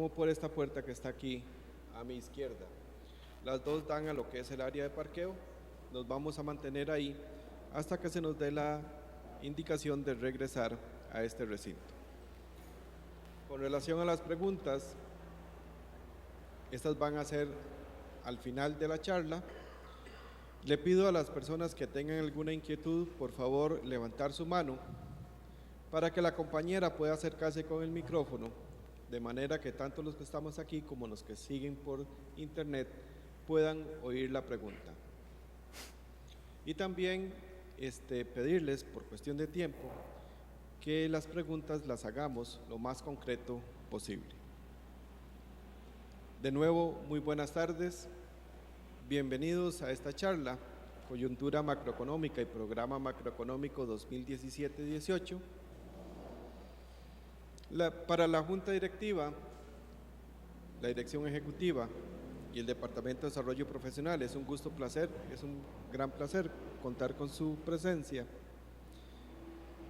como por esta puerta que está aquí a mi izquierda. Las dos dan a lo que es el área de parqueo. Nos vamos a mantener ahí hasta que se nos dé la indicación de regresar a este recinto. Con relación a las preguntas, estas van a ser al final de la charla. Le pido a las personas que tengan alguna inquietud, por favor, levantar su mano para que la compañera pueda acercarse con el micrófono, de manera que tanto los que estamos aquí como los que siguen por internet puedan oír la pregunta. Y también pedirles, por cuestión de tiempo, que las preguntas las hagamos lo más concreto posible. De nuevo, muy buenas tardes. Bienvenidos a esta charla, Coyuntura Macroeconómica y Programa Macroeconómico 2017-18. Para la Junta Directiva, la Dirección Ejecutiva y el Departamento de Desarrollo Profesional, es un gran placer contar con su presencia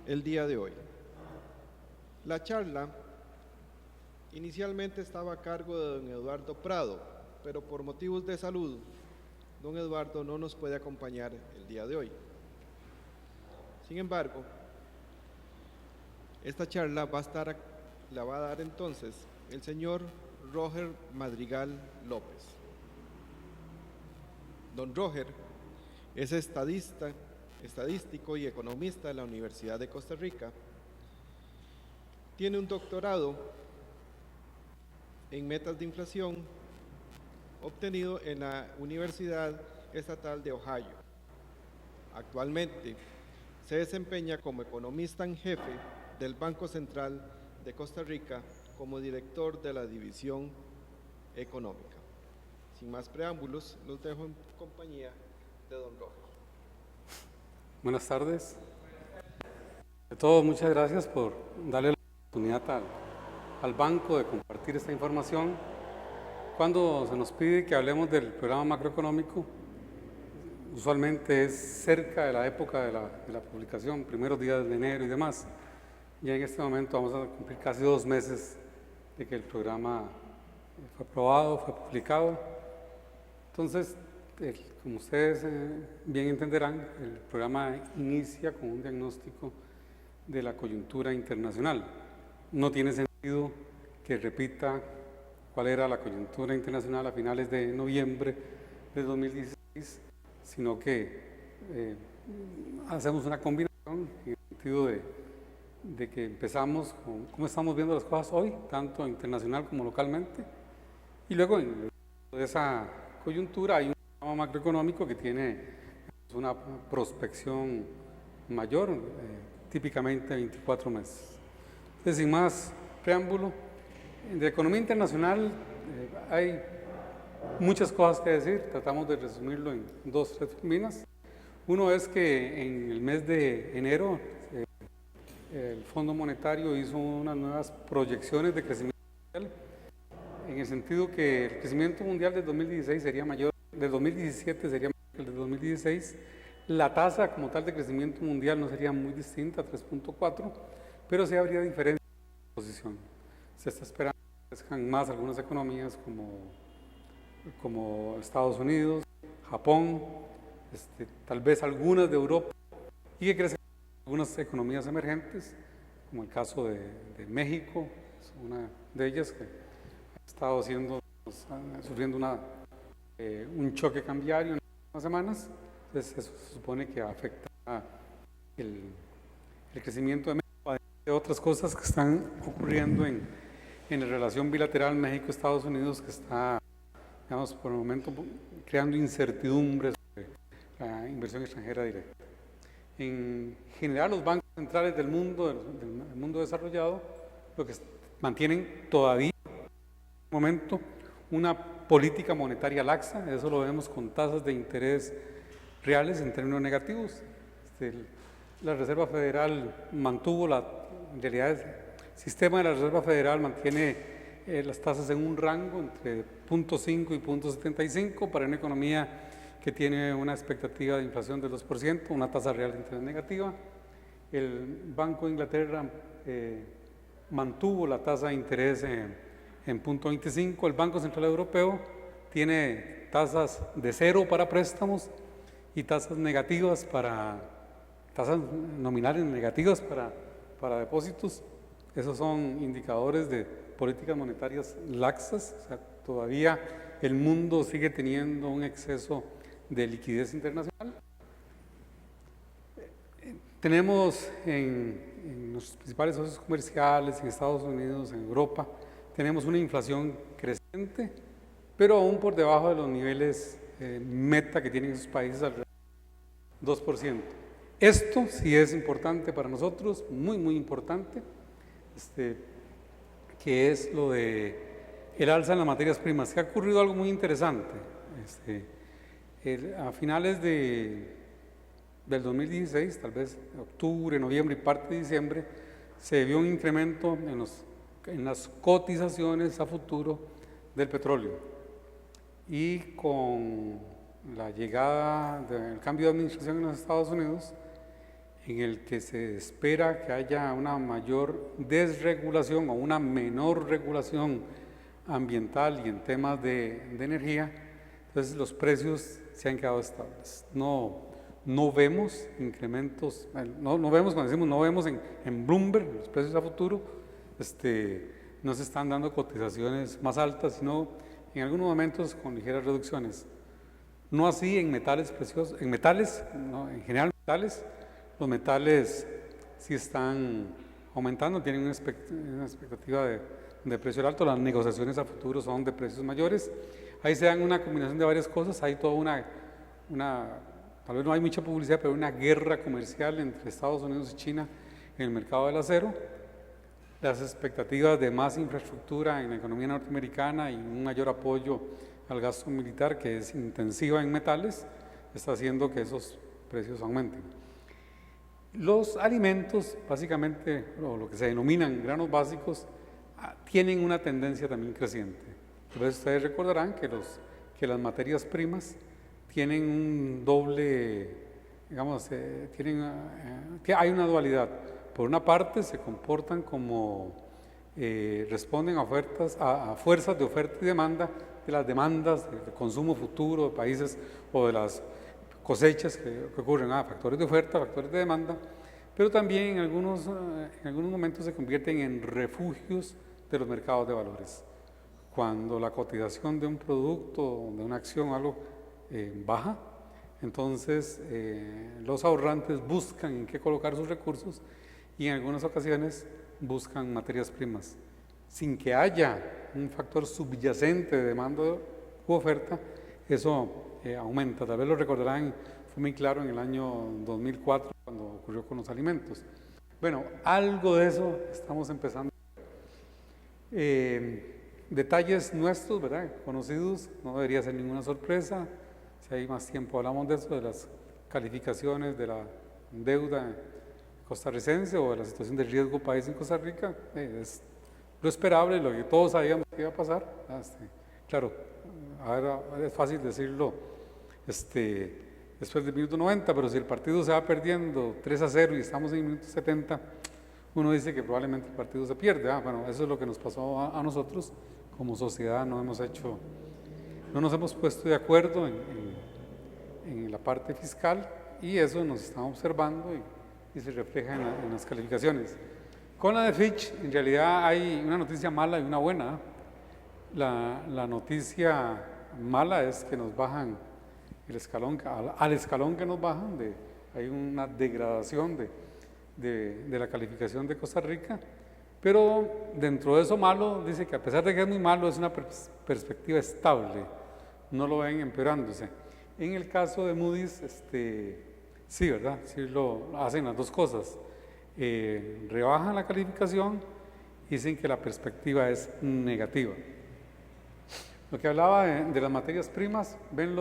el día de hoy. La charla inicialmente estaba a cargo de don Eduardo Prado, pero por motivos de salud, don Eduardo no nos puede acompañar el día de hoy. Sin embargo, esta charla la va a dar entonces el señor Roger Madrigal López. Don Roger es estadístico y economista de la Universidad de Costa Rica. Tiene un doctorado en metas de inflación obtenido en la Universidad Estatal de Ohio. Actualmente se desempeña como economista en jefe del Banco Central de Costa Rica como director de la División Económica. Sin más preámbulos, los dejo en compañía de don Roger. Buenas tardes. De todos, muchas gracias por darle la oportunidad al banco de compartir esta información. Cuando se nos pide que hablemos del programa macroeconómico, usualmente es cerca de la época de la publicación, primeros días de enero y demás. Y en este momento vamos a cumplir casi 2 meses de que el programa fue aprobado, fue publicado. Entonces, como ustedes bien entenderán, el programa inicia con un diagnóstico de la coyuntura internacional. No tiene sentido que repita cuál era la coyuntura internacional a finales de noviembre de 2016, sino que hacemos una combinación en el sentido de que empezamos con cómo estamos viendo las cosas hoy, tanto internacional como localmente, y luego en esa coyuntura hay un programa macroeconómico que tiene una prospección mayor, típicamente 24 meses. Entonces, sin más preámbulo, de economía internacional hay muchas cosas que decir, tratamos de resumirlo en 2 o 3 líneas. Uno es que en el mes de enero el Fondo Monetario hizo unas nuevas proyecciones de crecimiento mundial, en el sentido que el crecimiento mundial del 2016 sería mayor, del 2017 sería mayor que el del 2016. La tasa como tal de crecimiento mundial no sería muy distinta, 3.4, pero sí habría diferencia de posición. Se está esperando que crezcan más algunas economías como Estados Unidos, Japón, tal vez algunas de Europa, y que crezcan algunas economías emergentes, como el caso de México, es una de ellas que ha estado sufriendo un choque cambiario en las últimas semanas. Entonces eso se supone que afecta el crecimiento de México, además de otras cosas que están ocurriendo en la relación bilateral México-Estados Unidos, que está, digamos, por el momento creando incertidumbre sobre la inversión extranjera directa. En general, los bancos centrales del mundo desarrollado, lo que mantienen todavía en este momento una política monetaria laxa. Eso lo vemos con tasas de interés reales en términos negativos. La Reserva Federal mantuvo en realidad el sistema de la Reserva Federal mantiene las tasas en un rango entre 0.5 y 0.75 para una economía que tiene una expectativa de inflación del 2%, una tasa real de interés negativa. El Banco de Inglaterra mantuvo la tasa de interés en 0.25. El Banco Central Europeo tiene tasas de 0 para préstamos y tasas negativas tasas nominales negativas para depósitos. Esos son indicadores de políticas monetarias laxas. O sea, todavía el mundo sigue teniendo un exceso de liquidez internacional. Tenemos en los principales socios comerciales, en Estados Unidos, en Europa, tenemos una inflación creciente, pero aún por debajo de los niveles meta que tienen esos países, alrededor del 2%. Esto sí es importante para nosotros, muy, muy importante, que es lo de el alza en las materias primas. Que ha ocurrido algo muy interesante. A finales del 2016, tal vez octubre, noviembre y parte de diciembre, se vio un incremento en las cotizaciones a futuro del petróleo. Y con la llegada del cambio de administración en los Estados Unidos, en el que se espera que haya una mayor desregulación o una menor regulación ambiental y en temas de energía, entonces los precios se han quedado estables. No vemos incrementos, no vemos, cuando decimos no vemos en Bloomberg, los precios a futuro, no se están dando cotizaciones más altas, sino en algunos momentos con ligeras reducciones. No así en metales preciosos, en general metales. Los metales sí están aumentando, tienen una expectativa de precio alto. Las negociaciones a futuro son de precios mayores. Ahí se dan una combinación de varias cosas. Hay toda tal vez no hay mucha publicidad, pero una guerra comercial entre Estados Unidos y China en el mercado del acero. Las expectativas de más infraestructura en la economía norteamericana y un mayor apoyo al gasto militar, que es intensiva en metales, está haciendo que esos precios aumenten. Los alimentos, básicamente, o lo que se denominan granos básicos, tienen una tendencia también creciente. Entonces ustedes recordarán que las materias primas tienen un doble, digamos, hay una dualidad. Por una parte se comportan como, responden a fuerzas de oferta y demanda, de las demandas de consumo futuro de países o de las cosechas que ocurren, factores de oferta, factores de demanda, pero también en algunos momentos se convierten en refugios de los mercados de valores. Cuando la cotización de un producto, de una acción o algo baja, entonces los ahorrantes buscan en qué colocar sus recursos y en algunas ocasiones buscan materias primas. Sin que haya un factor subyacente de demanda u oferta, eso aumenta. Tal vez lo recordarán, fue muy claro en el año 2004 cuando ocurrió con los alimentos. Bueno, algo de eso estamos empezando. Detalles nuestros, ¿verdad? Conocidos, no debería ser ninguna sorpresa. Si hay más tiempo hablamos de eso, de las calificaciones de la deuda costarricense o de la situación de riesgo país en Costa Rica. Es lo esperable, lo que todos sabíamos que iba a pasar. Claro, ahora es fácil decirlo después del minuto 90, pero si el partido se va perdiendo 3-0 y estamos en el minuto 70, uno dice que probablemente el partido se pierde. Bueno, eso es lo que nos pasó a nosotros como sociedad. No nos hemos puesto de acuerdo en la parte fiscal y eso nos está observando y se refleja en las calificaciones. Con la de Fitch, en realidad hay una noticia mala y una buena. La noticia mala es que nos bajan el escalón, al escalón que nos bajan, hay una degradación de la calificación de Costa Rica, pero dentro de eso malo, dice que a pesar de que es muy malo, es una perspectiva estable, no lo ven empeorándose. En el caso de Moody's, sí, ¿verdad? Sí lo hacen las dos cosas. Rebajan la calificación y dicen que la perspectiva es negativa. Lo que hablaba de las materias primas, ven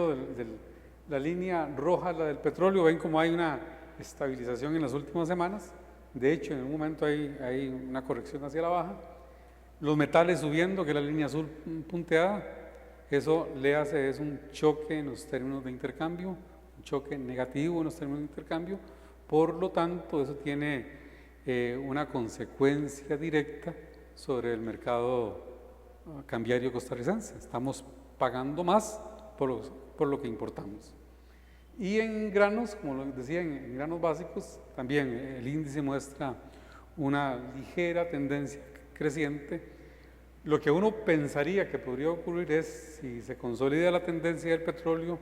la línea roja, la del petróleo, ven como hay una estabilización en las últimas semanas. De hecho, en un momento hay una corrección hacia la baja. Los metales subiendo, que es la línea azul punteada, eso es un choque en los términos de intercambio, un choque negativo en los términos de intercambio. Por lo tanto, eso tiene una consecuencia directa sobre el mercado cambiario costarricense. Estamos pagando más por lo que importamos. Y en granos, como lo decía, en granos básicos, también el índice muestra una ligera tendencia creciente. Lo que uno pensaría que podría ocurrir es, si se consolida la tendencia del petróleo,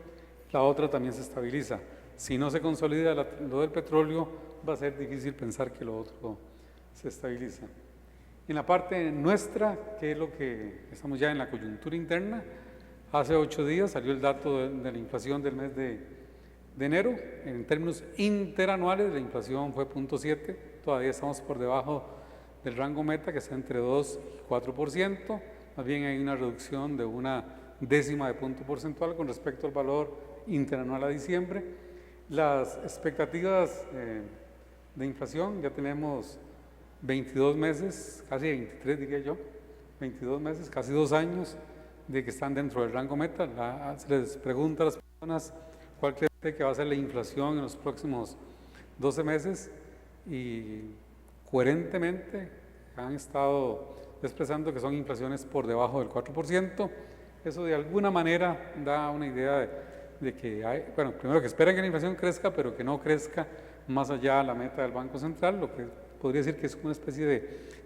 la otra también se estabiliza. Si no se consolida lo del petróleo, va a ser difícil pensar que lo otro se estabiliza. En la parte nuestra, que es lo que estamos ya en la coyuntura interna, hace 8 días salió el dato de la inflación del mes de enero. En términos interanuales, la inflación fue 0.7, todavía estamos por debajo del rango meta, que está entre 2 y 4%, más bien hay una reducción de 0.1 de punto porcentual con respecto al valor interanual a diciembre. Las expectativas de inflación, ya tenemos 22 meses, casi 23 diría yo, 22 meses, casi 2 años de que están dentro del rango meta. Se les pregunta a las personas cuál cree que va a ser la inflación en los próximos 12 meses y coherentemente han estado expresando que son inflaciones por debajo del 4%. Eso de alguna manera da una idea de que hay, bueno, primero que esperan que la inflación crezca, pero que no crezca más allá de la meta del Banco Central, lo que podría decir que es una especie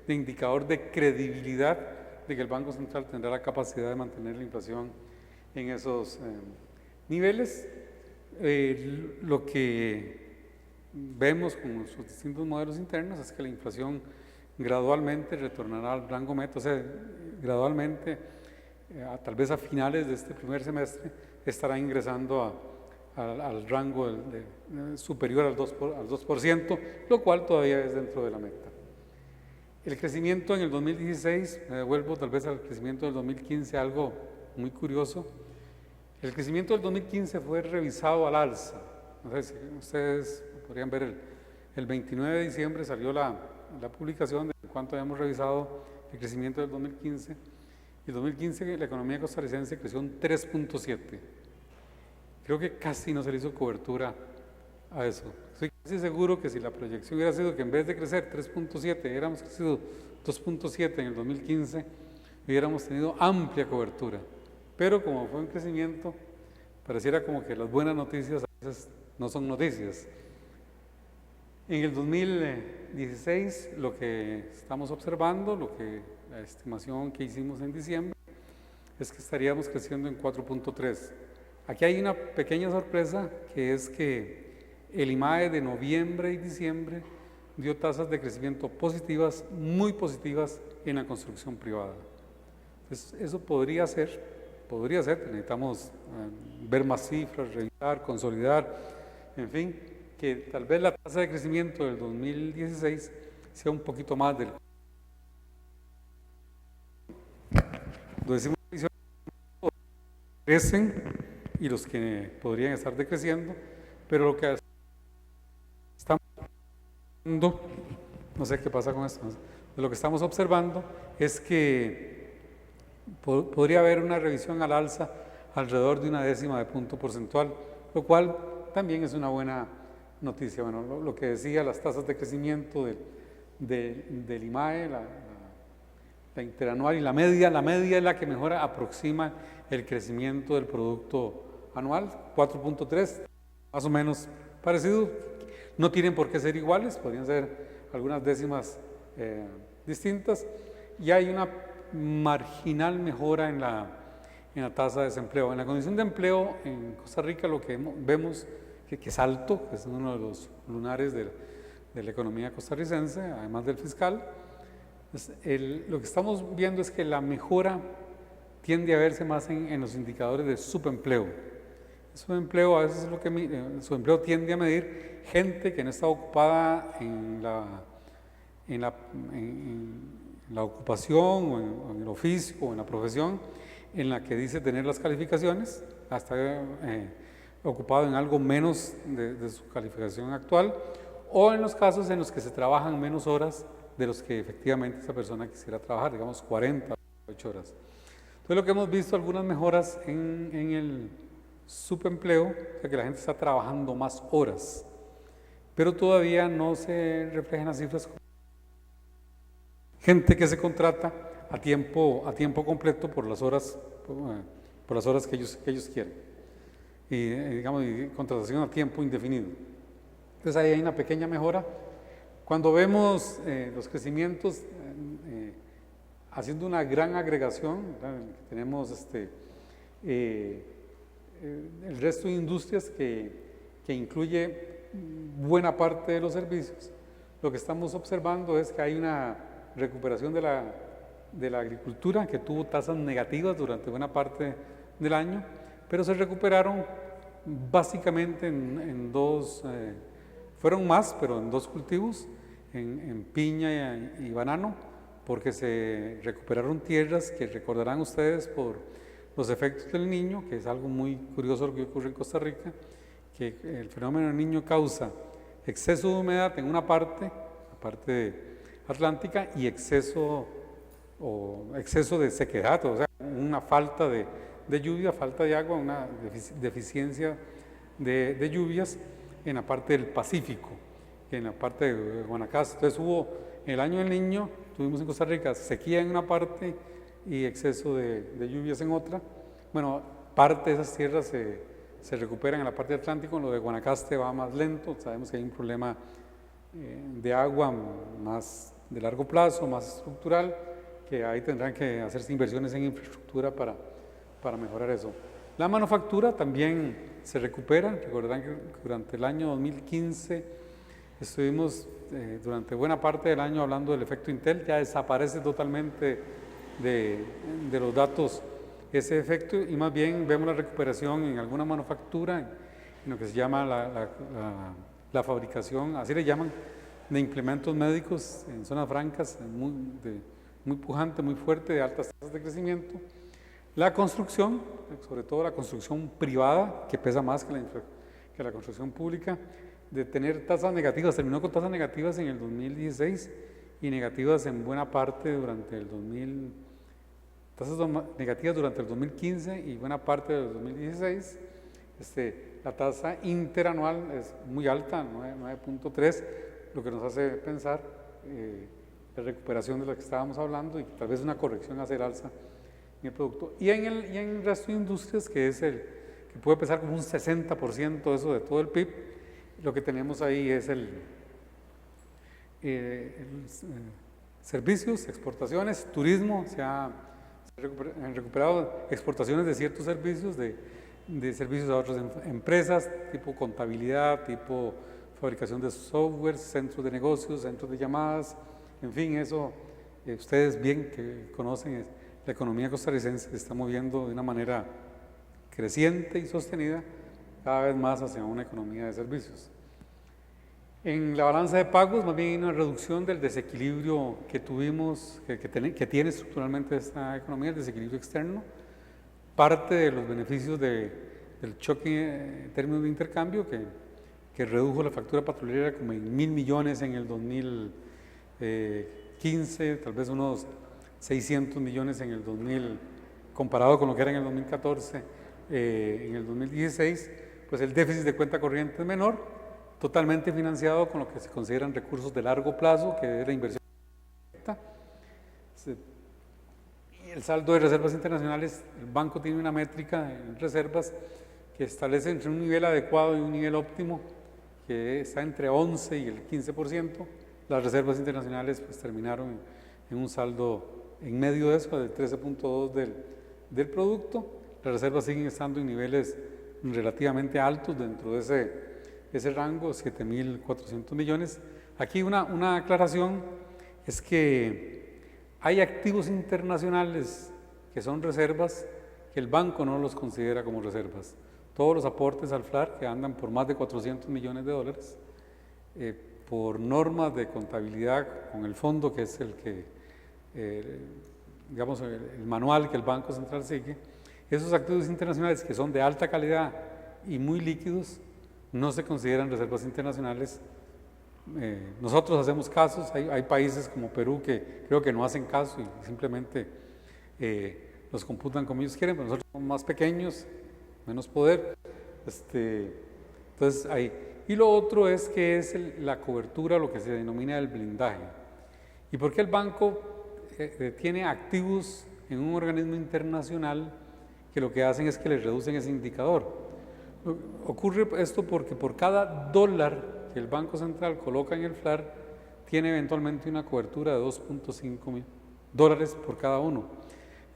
de indicador de credibilidad de que el Banco Central tendrá la capacidad de mantener la inflación en esos niveles. Lo que vemos con sus distintos modelos internos es que la inflación gradualmente retornará al rango meta, o sea, gradualmente, tal vez a finales de este primer semestre, estará ingresando al rango superior al 2%, lo cual todavía es dentro de la meta. El crecimiento en el 2016, me devuelvo tal vez al crecimiento del 2015, algo muy curioso. El crecimiento del 2015 fue revisado al alza. No sé si ustedes podrían ver, el 29 de diciembre salió la publicación de cuánto habíamos revisado el crecimiento del 2015. Y el 2015 la economía costarricense creció un 3.7. Creo que casi no se le hizo cobertura a eso. Estoy casi seguro que si la proyección hubiera sido que en vez de crecer 3.7, hubiéramos crecido 2.7 en el 2015, hubiéramos tenido amplia cobertura. Pero como fue un crecimiento, pareciera como que las buenas noticias a veces no son noticias. En el 2016, lo que estamos observando, la estimación que hicimos en diciembre, es que estaríamos creciendo en 4.3. Aquí hay una pequeña sorpresa, que es que el IMAE de noviembre y diciembre dio tasas de crecimiento positivas, muy positivas en la construcción privada. Entonces, eso podría ser, necesitamos ver más cifras, revisar, consolidar, en fin, que tal vez la tasa de crecimiento del 2016 sea un poquito más del... Lo decimos, crecen y los que podrían estar decreciendo, pero lo que estamos observando, no sé qué pasa con esto, lo que estamos observando es que podría haber una revisión al alza alrededor de 0.1 de punto porcentual, lo cual también es una buena noticia. Bueno, lo que decía, las tasas de crecimiento del IMAE, la interanual y la media es la que mejor aproxima el crecimiento del producto anual, 4.3, más o menos parecido. No tienen por qué ser iguales, podrían ser algunas décimas distintas, y hay una marginal mejora en la tasa de desempleo. En la condición de empleo en Costa Rica lo que vemos que es alto, que es uno de los lunares de la economía costarricense, además del fiscal. Lo que estamos viendo es que la mejora tiende a verse más en los indicadores de subempleo. El subempleo a veces es lo que el subempleo tiende a medir gente que no está ocupada en la ocupación o en el oficio o en la profesión en la que dice tener las calificaciones, hasta ocupado en algo menos de su calificación actual, o en los casos en los que se trabajan menos horas de los que efectivamente esa persona quisiera trabajar, digamos 40 o 8 horas. Entonces lo que hemos visto, algunas mejoras en el subempleo, o sea que la gente está trabajando más horas, pero todavía no se reflejan las cifras. Gente que se contrata a tiempo completo por las horas que ellos quieren. Y digamos, y contratación a tiempo indefinido. Entonces ahí hay una pequeña mejora. Cuando vemos los crecimientos haciendo una gran agregación, tenemos el resto de industrias que incluye buena parte de los servicios, lo que estamos observando es que hay una recuperación de la agricultura que tuvo tasas negativas durante buena parte del año, pero se recuperaron básicamente en dos, fueron más, pero en dos cultivos, en piña y banano, porque se recuperaron tierras que recordarán ustedes por los efectos del Niño, que es algo muy curioso lo que ocurre en Costa Rica, que el fenómeno del Niño causa exceso de humedad en una parte, la parte atlántica, y exceso de sequedad, o sea, una falta de lluvia, falta de agua, una deficiencia de lluvias en la parte del Pacífico, en la parte de Guanacaste. Entonces hubo, en el año del Niño, tuvimos en Costa Rica sequía en una parte y exceso de lluvias en otra. Bueno, parte de esas tierras se recuperan en la parte del Atlántico, lo de Guanacaste va más lento, sabemos que hay un problema de agua más de largo plazo, más estructural, que ahí tendrán que hacerse inversiones en infraestructura para mejorar eso. La manufactura también se recupera, recordarán que durante el año 2015 estuvimos durante buena parte del año hablando del efecto Intel, ya desaparece totalmente de los datos ese efecto y más bien vemos la recuperación en alguna manufactura, en lo que se llama la fabricación, así le llaman, de implementos médicos en zonas francas, muy pujante, muy fuerte, de altas tasas de crecimiento. La construcción, sobre todo la construcción privada, que pesa más que la construcción pública, de tener tasas negativas, terminó con tasas negativas en el 2016 y negativas en buena parte durante el tasas negativas durante el 2015 y buena parte del 2016. La tasa interanual es muy alta, 9.3, lo que nos hace pensar la recuperación de la que estábamos hablando y tal vez una corrección hacia el alza en el producto. Y en el resto de industrias, que es que puede pesar como un 60% eso de todo el PIB, lo que tenemos ahí es servicios, exportaciones, turismo, se han recuperado exportaciones de ciertos servicios, de servicios a otras empresas, tipo contabilidad, tipo fabricación de software, centros de negocios, centros de llamadas, en fin, eso ustedes bien que conocen, la economía costarricense se está moviendo de una manera creciente y sostenida cada vez más hacia una economía de servicios. En la balanza de pagos, más bien hay una reducción del desequilibrio que tuvimos, que tiene estructuralmente esta economía, el desequilibrio externo. Parte de los beneficios del choque en términos de intercambio, que redujo la factura petrolera como en 1.000 millones en el 2015, tal vez unos 600 millones en el 2000, comparado con lo que era en el 2014, en el 2016, pues el déficit de cuenta corriente es menor, totalmente financiado con lo que se consideran recursos de largo plazo, que es la inversión directa. El saldo de reservas internacionales, el banco tiene una métrica en reservas que establece entre un nivel adecuado y un nivel óptimo, que está entre 11 y el 15%. Las reservas internacionales pues terminaron en un saldo en medio de eso, del 13.2 del producto. Las reservas siguen estando en niveles relativamente altos dentro de ese rango, 7.400 millones. Aquí una aclaración es que hay activos internacionales que son reservas que el banco no los considera como reservas. Todos los aportes al FLAR, que andan por más de 400 millones de dólares, por normas de contabilidad con el fondo, que es digamos, el manual que el Banco Central sigue, esos activos internacionales que son de alta calidad y muy líquidos, no se consideran reservas internacionales. Nosotros hacemos casos, hay países como Perú que creo que no hacen caso y simplemente los computan como ellos quieren, pero nosotros somos más pequeños, menos poder. Entonces ahí. Y lo otro es que es la cobertura, lo que se denomina el blindaje. ¿Y por qué el banco tiene activos en un organismo internacional que lo que hacen es que le reducen ese indicador. Ocurre esto porque por cada dólar que el Banco Central coloca en el FLAR, tiene eventualmente una cobertura de 2.5 dólares por cada uno.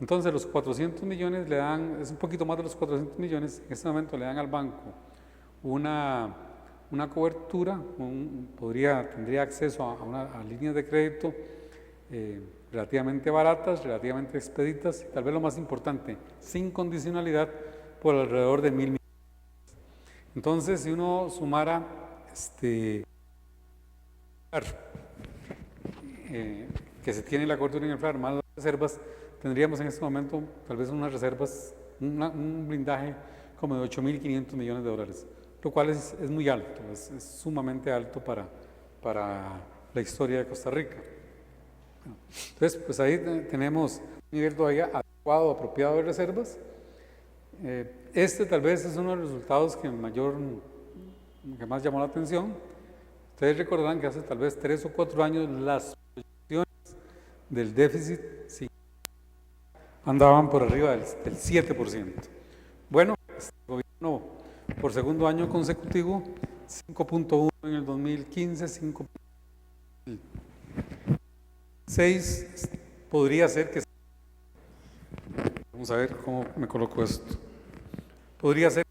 Entonces los 400 millones le dan, es un poquito más de los 400 millones, en este momento le dan al banco una cobertura, tendría acceso a líneas de crédito relativamente baratas, relativamente expeditas, y tal vez lo más importante, sin condicionalidad, por alrededor de 1.000 millones. Entonces, si uno sumara que se tiene la cobertura en el FLAR más las reservas, tendríamos en este momento tal vez unas reservas, un blindaje como de 8.500 millones de dólares, lo cual es muy alto, es sumamente alto para la historia de Costa Rica. Entonces, pues ahí tenemos un nivel todavía adecuado, apropiado de reservas. Tal vez es uno de los resultados que más llamó la atención. Ustedes recordarán que hace tal vez 3 o 4 años las proyecciones del déficit andaban por arriba del 7%. Bueno, este gobierno por segundo año consecutivo, 5.1 en el 2015, 5.6, podría ser que... Vamos a ver cómo me coloco esto. Podría ser,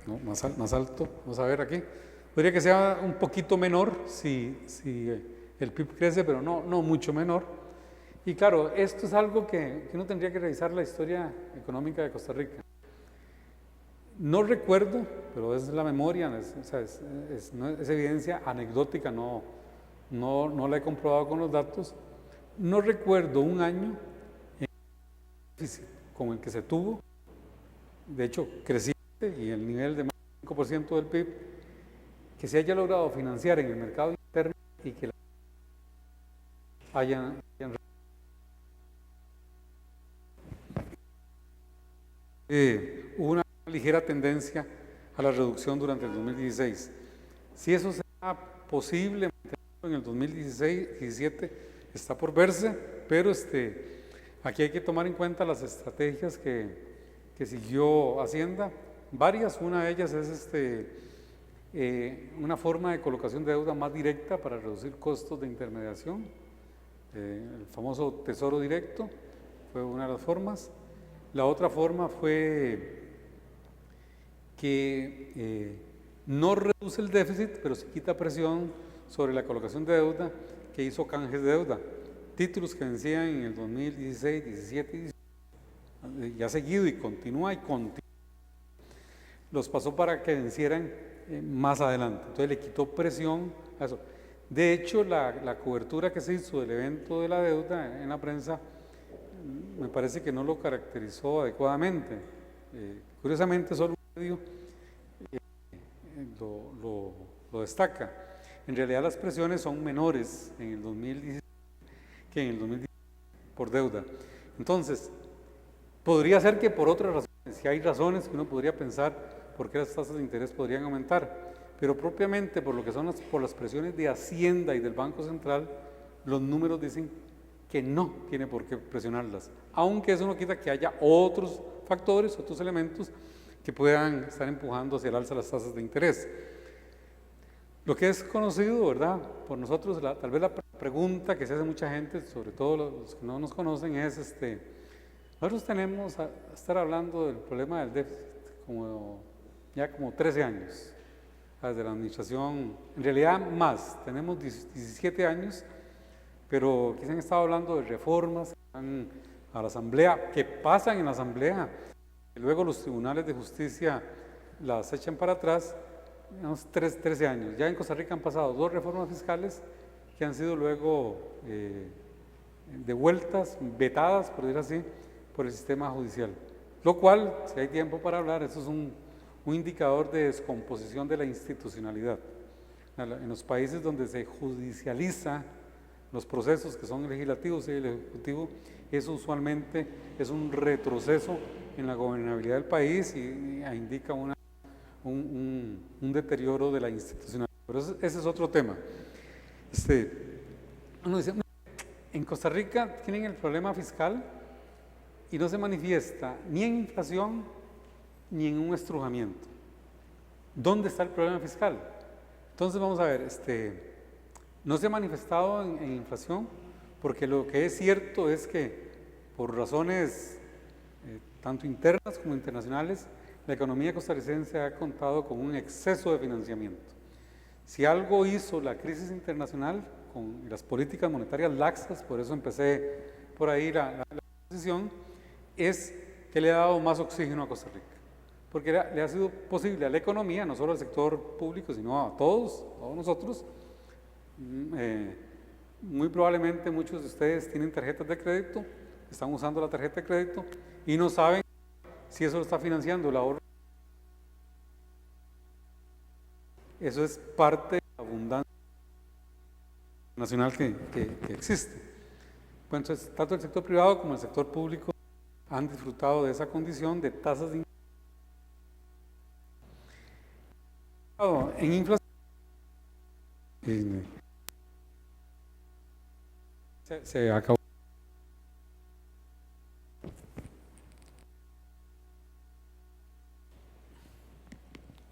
no, más alto, vamos a ver aquí. Podría que sea un poquito menor si el PIB crece, pero no mucho menor. Y claro, esto es algo que uno tendría que revisar la historia económica de Costa Rica. No recuerdo, pero es la memoria, es evidencia anecdótica, no la he comprobado con los datos. No recuerdo un año como el que se tuvo, de hecho creciente, y el nivel de más del 5% del PIB, que se haya logrado financiar en el mercado interno y que hayan hubo una ligera tendencia a la reducción durante el 2016. Si eso será posible en el 2016-17 está por verse, pero aquí hay que tomar en cuenta las estrategias que siguió Hacienda, varias. Una de ellas es una forma de colocación de deuda más directa para reducir costos de intermediación. El famoso tesoro directo fue una de las formas. La otra forma fue que no reduce el déficit, pero sí quita presión sobre la colocación de deuda, que hizo canjes de deuda. Títulos que vencían en el 2016, 17 y 18, ya seguido y continúa, los pasó para que vencieran más adelante. Entonces le quitó presión a eso. De hecho, la cobertura que se hizo del evento de la deuda en la prensa, me parece que no lo caracterizó adecuadamente. Curiosamente, solo un medio lo destaca. En realidad las presiones son menores en el 2017 que en el 2017 por deuda. Entonces, podría ser que por otras razones, si hay razones que uno podría pensar por qué las tasas de interés podrían aumentar, pero propiamente por lo que son por las presiones de Hacienda y del Banco Central, los números dicen que no tiene por qué presionarlas, aunque eso no quita que haya otros factores, otros elementos que puedan estar empujando hacia el alza las tasas de interés. Lo que es conocido, ¿verdad?, por nosotros, tal vez la pregunta que se hace mucha gente, sobre todo los que no nos conocen, es nosotros tenemos a estar hablando del problema del déficit ya como 13 años, desde la administración, en realidad más, tenemos 17 años, pero aquí se han estado hablando de reformas que van a la Asamblea, que pasan en la Asamblea, y luego los tribunales de justicia las echan para atrás. Unos 13 años. Ya en Costa Rica han pasado 2 reformas fiscales que han sido luego devueltas, vetadas, por decir así, por el sistema judicial. Lo cual, si hay tiempo para hablar, eso es un indicador de descomposición de la institucionalidad. En los países donde se judicializa los procesos que son legislativos y el ejecutivo, eso usualmente es un retroceso en la gobernabilidad del país y indica un deterioro de la institucionalidad. Pero ese es otro tema. Uno dice, En Costa Rica tienen el problema fiscal y no se manifiesta ni en inflación ni en un estrujamiento. ¿Dónde está el problema fiscal? Entonces vamos a ver, no se ha manifestado en inflación, porque lo que es cierto es que por razones tanto internas como internacionales, la economía costarricense ha contado con un exceso de financiamiento. Si algo hizo la crisis internacional con las políticas monetarias laxas, por eso empecé por ahí la posición, es que le ha dado más oxígeno a Costa Rica, porque le ha sido posible a la economía, no solo al sector público, sino a todos nosotros. Muy probablemente muchos de ustedes tienen tarjetas de crédito, están usando la tarjeta de crédito y no saben si eso lo está financiando el ahorro. Eso es parte de la abundancia nacional que existe. Bueno, entonces, tanto el sector privado como el sector público han disfrutado de esa condición de tasas de en inflación. Se acabó.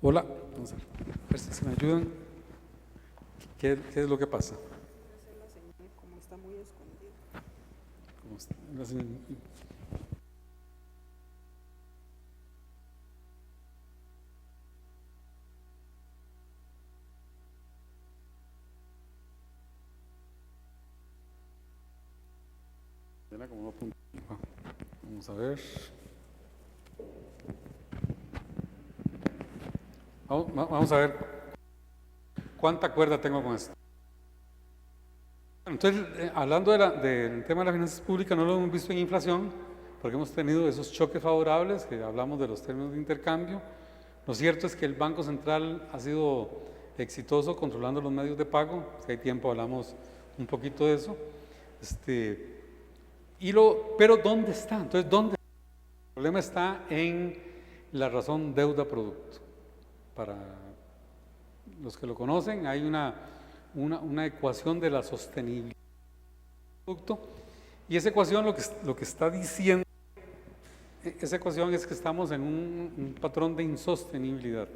Hola, vamos a ver si me ayudan. ¿Qué es lo que pasa? Como está muy escondido. Vamos a ver. Vamos a ver cuánta cuerda tengo con esto. Entonces, hablando del tema de las finanzas públicas, no lo hemos visto en inflación, porque hemos tenido esos choques favorables, que hablamos de los términos de intercambio. Lo cierto es que el Banco Central ha sido exitoso controlando los medios de pago. Si hay tiempo hablamos un poquito de eso. Pero ¿dónde está? Entonces, ¿dónde? El problema está en la razón deuda-producto. Para los que lo conocen, hay una ecuación de la sostenibilidad del producto, y esa ecuación lo que está diciendo, esa ecuación es que estamos en un patrón de insostenibilidad,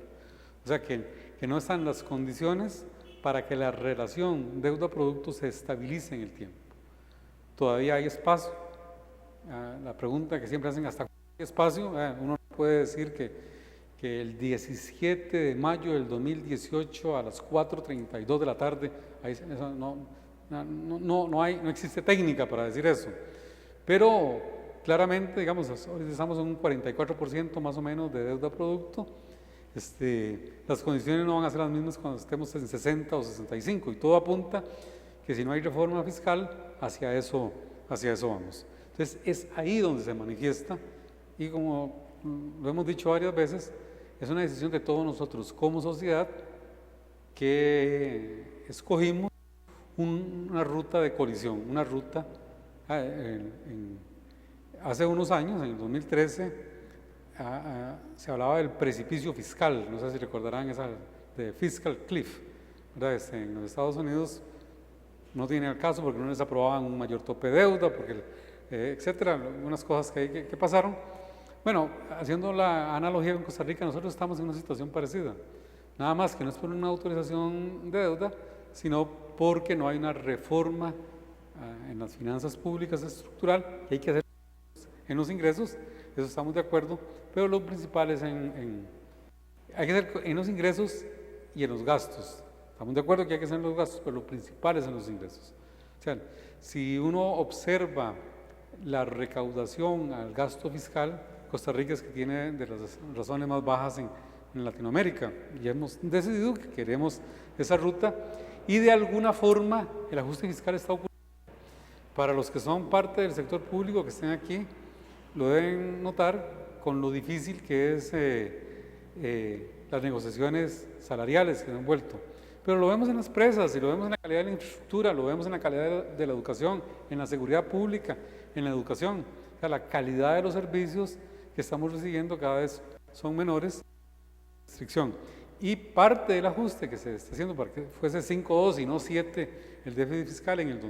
o sea que no están las condiciones para que la relación deuda-producto se estabilice en el tiempo. Todavía hay espacio. La pregunta que siempre hacen, ¿hasta cuándo hay espacio? Uno puede decir que el 17 de mayo del 2018 a las 4:32 de la tarde, no existe técnica para decir eso, pero claramente, digamos, ahorita estamos en un 44% más o menos de deuda producto. Las condiciones no van a ser las mismas cuando estemos en 60 o 65, y todo apunta que si no hay reforma fiscal, hacia eso vamos. Entonces es ahí donde se manifiesta, y como lo hemos dicho varias veces, es una decisión de todos nosotros como sociedad que escogimos una ruta de colisión, una ruta. Hace unos años, en el 2013, se hablaba del precipicio fiscal, no sé si recordarán esa de fiscal cliff, ¿verdad? En los Estados Unidos no tiene el caso porque no les aprobaban un mayor tope de deuda, porque, etcétera, algunas cosas que pasaron. Bueno, haciendo la analogía con Costa Rica, nosotros estamos en una situación parecida, nada más que no es por una autorización de deuda, sino porque no hay una reforma en las finanzas públicas estructural, que hay que hacer en los ingresos, eso estamos de acuerdo, pero lo principal es hay que hacer en los ingresos y en los gastos. Estamos de acuerdo que hay que hacer en los gastos, pero lo principal es en los ingresos. O sea, si uno observa la recaudación al gasto fiscal, Costa Rica es que tiene de las razones más bajas en Latinoamérica, y hemos decidido que queremos esa ruta, y de alguna forma el ajuste fiscal está ocurriendo. Para los que son parte del sector público que estén aquí, lo deben notar con lo difícil que es las negociaciones salariales que han vuelto. Pero lo vemos en las presas, y lo vemos en la calidad de la infraestructura, lo vemos en la calidad de la educación, en la seguridad pública, en la educación. O sea, la calidad de los servicios que estamos recibiendo cada vez son menores. Restricción. Y parte del ajuste que se está haciendo para que fuese 5.2 y no 7 el déficit fiscal en el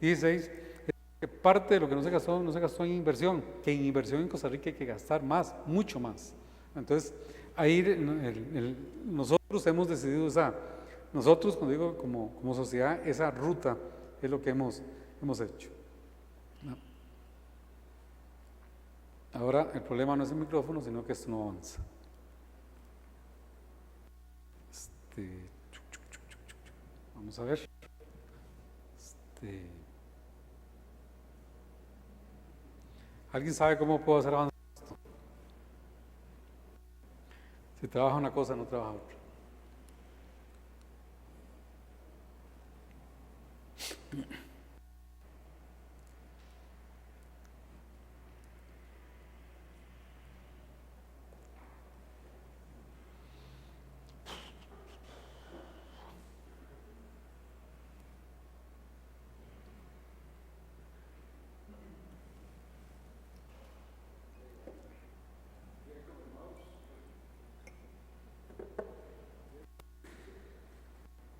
2016, es que parte de lo que no se gastó en inversión, que en inversión en Costa Rica hay que gastar más, mucho más. Entonces, ahí nosotros hemos decidido nosotros, cuando digo como sociedad, esa ruta es lo que hemos hecho. Ahora, el problema no es el micrófono, sino que esto no avanza. Vamos a ver. ¿Alguien sabe cómo puedo hacer avanzar esto? Si trabaja una cosa, no trabaja otra.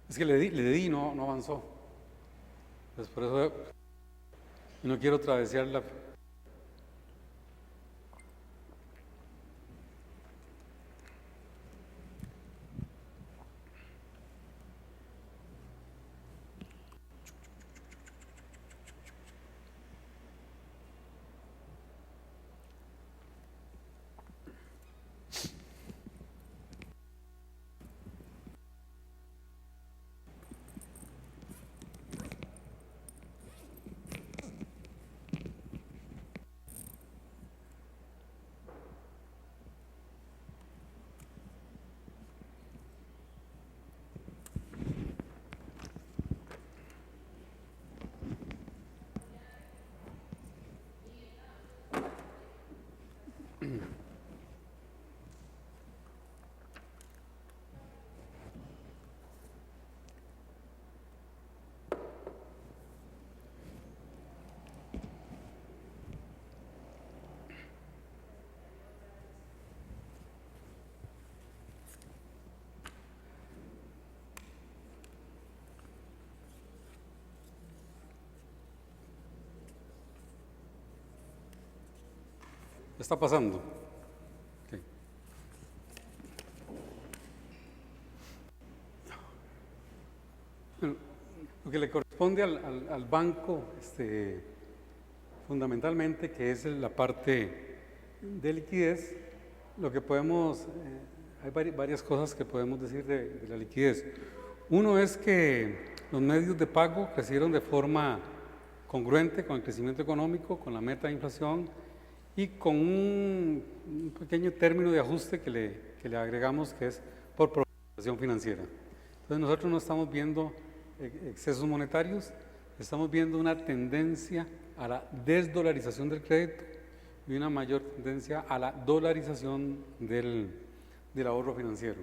Es que le di y no avanzó. Pues por eso no quiero travesear la... Está pasando. Okay. Bueno, lo que le corresponde al banco, fundamentalmente, que es la parte de liquidez, lo que podemos, hay varias cosas que podemos decir de la liquidez. Uno es que los medios de pago crecieron de forma congruente con el crecimiento económico, con la meta de inflación, y con un pequeño término de ajuste que le agregamos, que es por programación financiera. Entonces nosotros no estamos viendo excesos monetarios, estamos viendo una tendencia a la desdolarización del crédito y una mayor tendencia a la dolarización del ahorro financiero.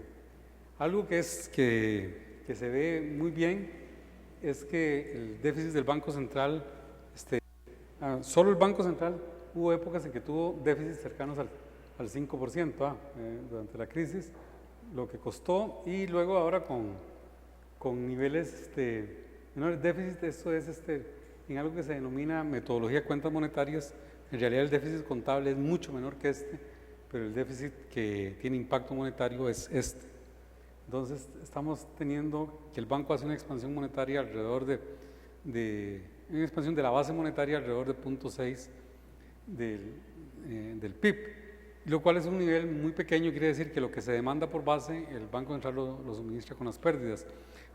Algo que se ve muy bien es que el déficit del Banco Central, solo el Banco Central, hubo épocas en que tuvo déficits cercanos al 5% durante la crisis, lo que costó, y luego ahora con niveles menores déficit. Esto es en algo que se denomina metodología de cuentas monetarias. En realidad el déficit contable es mucho menor que pero el déficit que tiene impacto monetario es Entonces estamos teniendo que el banco hace una expansión monetaria alrededor una expansión de la base monetaria alrededor de 0.6 del PIB, lo cual es un nivel muy pequeño. Quiere decir que lo que se demanda por base, el Banco Central lo suministra con las pérdidas.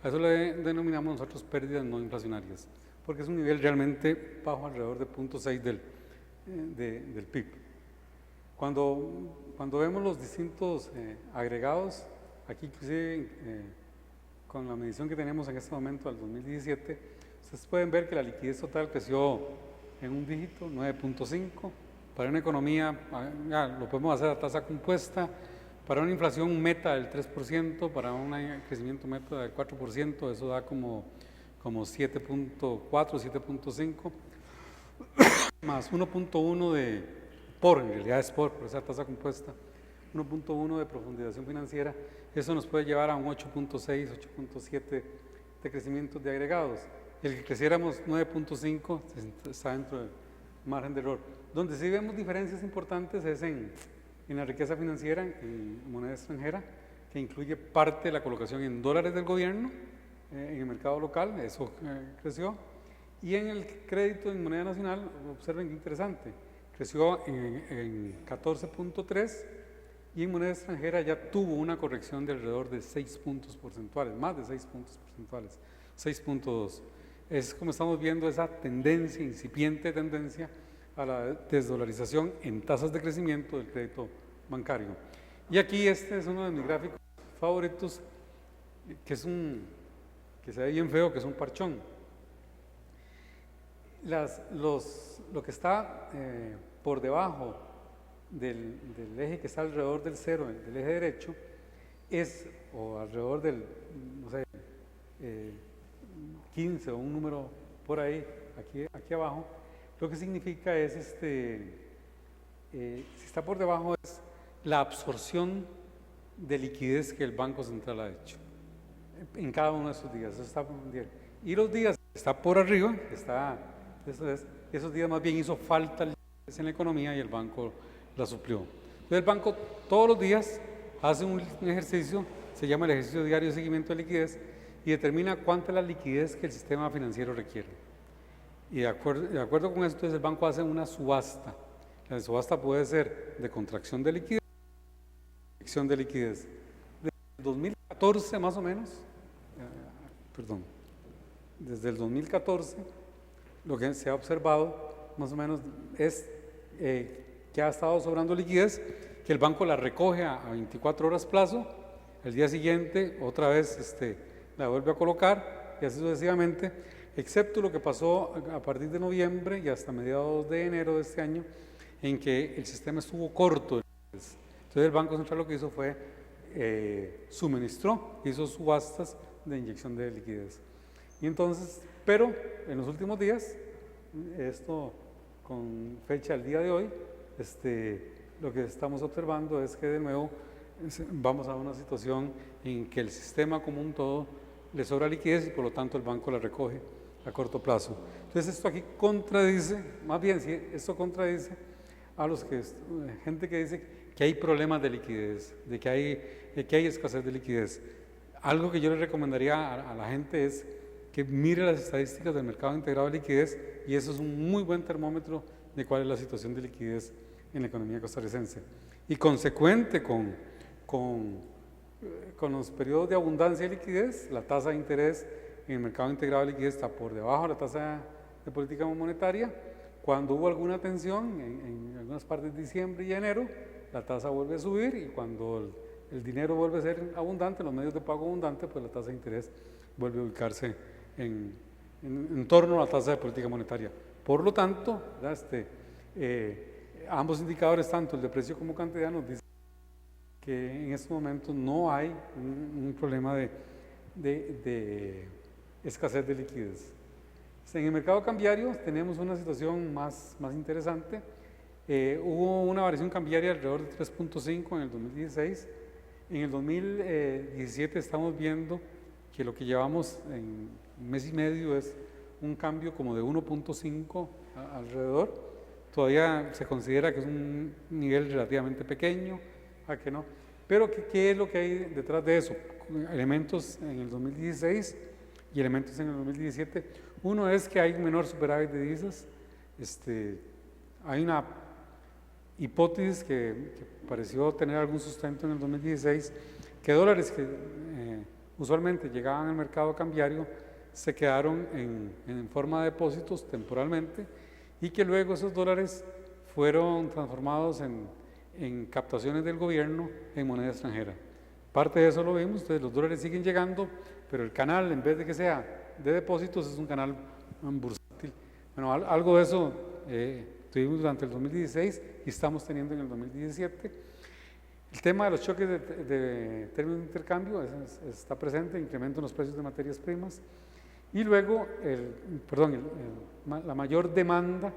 A eso le denominamos nosotros pérdidas no inflacionarias, porque es un nivel realmente bajo, alrededor de 0.6 del PIB. Cuando vemos los distintos agregados, aquí inclusive con la medición que tenemos en este momento, al 2017, ustedes pueden ver que la liquidez total creció en un dígito, 9.5, para una economía, lo podemos hacer a tasa compuesta, para una inflación meta del 3%, para un crecimiento meta del 4%, eso da como 7.4, 7.5, más 1.1 en realidad es por esa tasa compuesta, 1.1 de profundización financiera, eso nos puede llevar a un 8.6, 8.7 de crecimiento de agregados. el que creciéramos 9.5 está dentro del margen de error. Donde sí vemos diferencias importantes es en la riqueza financiera en moneda extranjera, que incluye parte de la colocación en dólares del gobierno en el mercado local, eso creció, y en el crédito en moneda nacional, observen qué interesante, creció en 14.3 y en moneda extranjera ya tuvo una corrección de alrededor de 6 puntos porcentuales, más de 6 puntos porcentuales, 6.2. Es como estamos viendo esa tendencia, incipiente tendencia a la desdolarización en tasas de crecimiento del crédito bancario. Y aquí este es uno de mis gráficos favoritos, que se ve bien feo, que es un parchón. Lo que está por debajo del eje que está alrededor del cero, del eje derecho, o alrededor del, no sé, 15 o un número por ahí, aquí abajo, lo que significa es, si está por debajo es la absorción de liquidez que el Banco Central ha hecho en cada uno de esos días. Eso está bien. Y los días que está por arriba, esos días más bien hizo falta liquidez en la economía y el banco la suplió. Entonces el banco todos los días hace un ejercicio, se llama el ejercicio diario de seguimiento de liquidez, y determina cuánta es la liquidez que el sistema financiero requiere. Y de acuerdo con eso, entonces el banco hace una subasta. La subasta puede ser de contracción de liquidez, inyección de liquidez. Desde el 2014 más o menos, desde el 2014, lo que se ha observado más o menos es que ha estado sobrando liquidez, que el banco la recoge a 24 horas plazo, el día siguiente otra vez la vuelve a colocar y así sucesivamente, excepto lo que pasó a partir de noviembre y hasta mediados de enero de este año, en que el sistema estuvo corto. Entonces el Banco Central lo que hizo fue hizo subastas de inyección de liquidez. Y entonces, pero en los últimos días, esto con fecha al día de hoy, lo que estamos observando es que de nuevo vamos a una situación en que el sistema como un todo le sobra liquidez y por lo tanto el banco la recoge a corto plazo. Entonces esto aquí contradice, más bien sí, esto contradice a gente que dice que hay problemas de liquidez, de que hay escasez de liquidez. Algo que yo le recomendaría a la gente es que mire las estadísticas del mercado integrado de liquidez, y eso es un muy buen termómetro de cuál es la situación de liquidez en la economía costarricense. Y consecuente con los periodos de abundancia de liquidez, la tasa de interés en el mercado integrado de liquidez está por debajo de la tasa de política monetaria. Cuando hubo alguna tensión en algunas partes de diciembre y enero, la tasa vuelve a subir, y cuando el dinero vuelve a ser abundante, los medios de pago abundantes, pues la tasa de interés vuelve a ubicarse en torno a la tasa de política monetaria. Por lo tanto, ambos indicadores, tanto el de precio como cantidad, nos dicen que en estos momentos no hay un problema de escasez de liquidez. En el mercado cambiario tenemos una situación más interesante. Hubo una variación cambiaria alrededor de 3.5 en el 2016. En el 2017 estamos viendo que lo que llevamos en un mes y medio es un cambio como de 1.5 alrededor. Todavía se considera que es un nivel relativamente pequeño, ¿a que no? Pero ¿qué es lo que hay detrás de eso? Elementos en el 2016 y elementos en el 2017. Uno es que hay un menor superávit de divisas. Hay una hipótesis que pareció tener algún sustento en el 2016, que dólares que usualmente llegaban al mercado cambiario se quedaron en forma de depósitos temporalmente, y que luego esos dólares fueron transformados en captaciones del gobierno en moneda extranjera. Parte de eso lo vimos, entonces los dólares siguen llegando, pero el canal, en vez de que sea de depósitos, es un canal bursátil. Bueno, algo de eso tuvimos durante el 2016 y estamos teniendo en el 2017. El tema de los choques de términos de intercambio está presente, incremento en los precios de materias primas, y luego la mayor demanda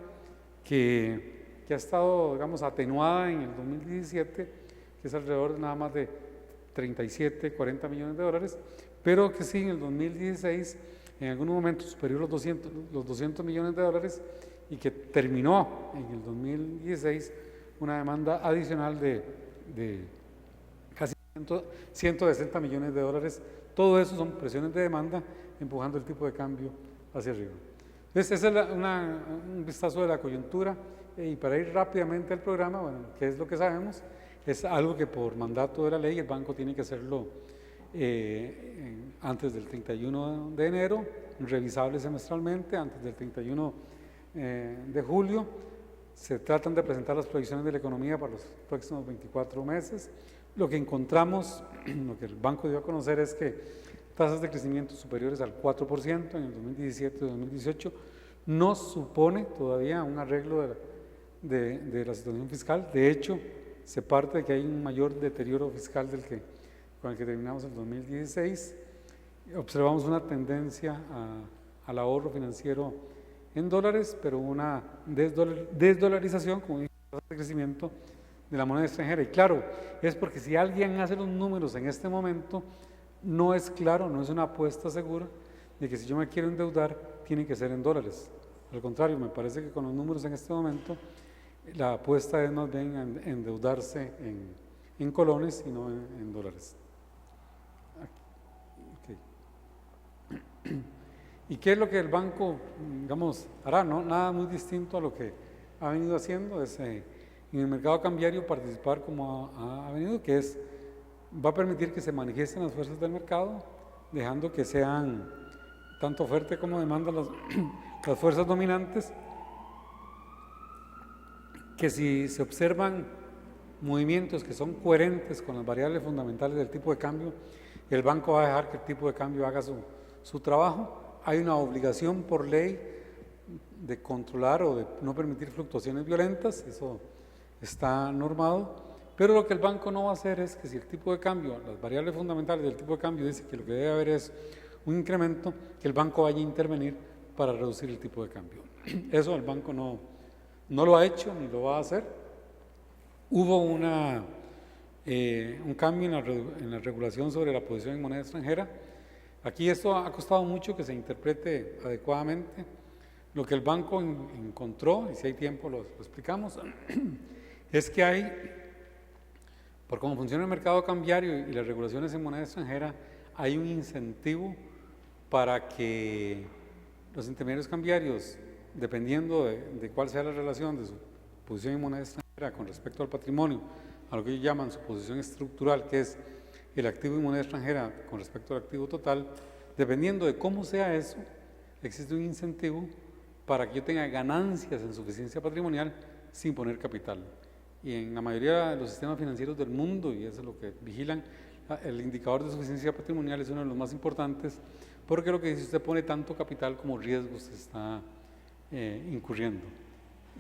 que ha estado, digamos, atenuada en el 2017, que es alrededor de nada más de 37, 40 millones de dólares, pero que sí en el 2016 en algún momento superior a los 200 millones de dólares y que terminó en el 2016 una demanda adicional de casi 160 millones de dólares. Todo eso son presiones de demanda empujando el tipo de cambio hacia arriba. Entonces, ese es un vistazo de la coyuntura. Y para ir rápidamente al programa, bueno, ¿qué es lo que sabemos? Es algo que por mandato de la ley el banco tiene que hacerlo antes del 31 de enero, revisable semestralmente, antes del 31 de julio. Se tratan de presentar las proyecciones de la economía para los próximos 24 meses. Lo que encontramos, lo que el banco dio a conocer es que tasas de crecimiento superiores al 4% en el 2017 y 2018 no supone todavía un arreglo de la situación fiscal. De hecho, se parte de que hay un mayor deterioro fiscal con el que terminamos el 2016. Observamos una tendencia al ahorro financiero en dólares, pero una desdolarización con un de crecimiento de la moneda extranjera. Y claro, es porque si alguien hace los números en este momento, no es claro, no es una apuesta segura de que si yo me quiero endeudar, tiene que ser en dólares. Al contrario, me parece que con los números en este momento, la apuesta es más bien endeudarse en colones y no en dólares. Okay. ¿Y qué es lo que el banco, digamos, hará? No, nada muy distinto a lo que ha venido haciendo, es en el mercado cambiario participar como ha venido, que va a permitir que se manifiesten las fuerzas del mercado, dejando que sean tanto oferta como demanda las fuerzas dominantes, que si se observan movimientos que son coherentes con las variables fundamentales del tipo de cambio, el banco va a dejar que el tipo de cambio haga su trabajo. Hay una obligación por ley de controlar o de no permitir fluctuaciones violentas, eso está normado, pero lo que el banco no va a hacer es que si el tipo de cambio, las variables fundamentales del tipo de cambio dice que lo que debe haber es un incremento, que el banco vaya a intervenir para reducir el tipo de cambio. Eso el banco no lo ha hecho ni lo va a hacer. Hubo un cambio en la regulación sobre la posición en moneda extranjera. Aquí esto ha costado mucho que se interprete adecuadamente. Lo que el banco encontró, y si hay tiempo lo explicamos, es que hay, por cómo funciona el mercado cambiario y las regulaciones en moneda extranjera, hay un incentivo para que los intermediarios cambiarios, dependiendo de cuál sea la relación de su posición en moneda extranjera con respecto al patrimonio, a lo que ellos llaman su posición estructural, que es el activo en moneda extranjera con respecto al activo total, dependiendo de cómo sea eso, existe un incentivo para que yo tenga ganancias en suficiencia patrimonial sin poner capital. Y en la mayoría de los sistemas financieros del mundo, y eso es lo que vigilan, el indicador de suficiencia patrimonial es uno de los más importantes, porque lo que dice, usted pone tanto capital como riesgos está incurriendo.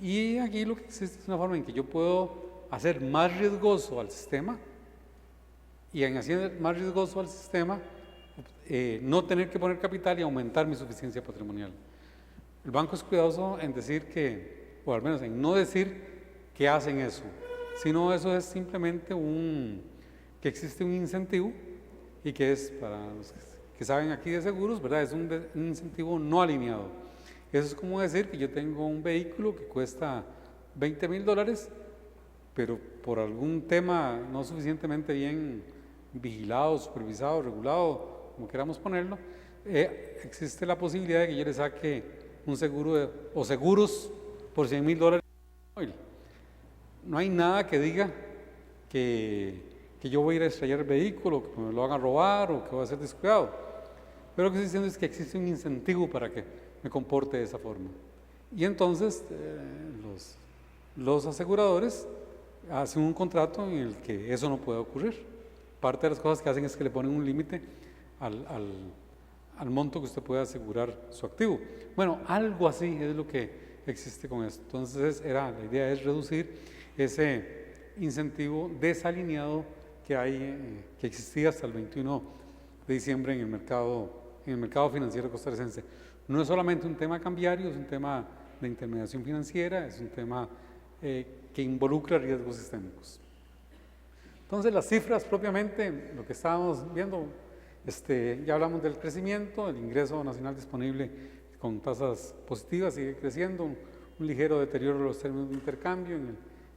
Y aquí lo que existe es una forma en que yo puedo hacer más riesgoso al sistema, y en hacer más riesgoso al sistema, no tener que poner capital y aumentar mi suficiencia patrimonial. El banco es cuidadoso en decir o al menos en no decir que hacen eso, sino eso es simplemente que existe un incentivo y que es, para los que saben aquí de seguros, ¿verdad? Es un incentivo no alineado. Eso es como decir que yo tengo un vehículo que cuesta $20,000, pero por algún tema no suficientemente bien vigilado, supervisado, regulado, como queramos ponerlo, existe la posibilidad de que yo le saque un seguro o seguros por $100,000. No hay nada que diga que yo voy a ir a estrellar el vehículo, que me lo van a robar o que voy a ser descuidado. Pero lo que estoy diciendo es que existe un incentivo para que me comporte de esa forma. Y entonces los aseguradores hacen un contrato en el que eso no puede ocurrir. Parte de las cosas que hacen es que le ponen un límite al monto que usted puede asegurar su activo. Bueno, algo así es lo que existe con esto. Entonces, la idea es reducir ese incentivo desalineado que existía hasta el 21 de diciembre en el mercado financiero costarricense. No es solamente un tema cambiario, es un tema de intermediación financiera, es un tema que involucra riesgos sistémicos. Entonces, las cifras propiamente, lo que estábamos viendo, Ya hablamos del crecimiento, el ingreso nacional disponible con tasas positivas sigue creciendo, un ligero deterioro de los términos de intercambio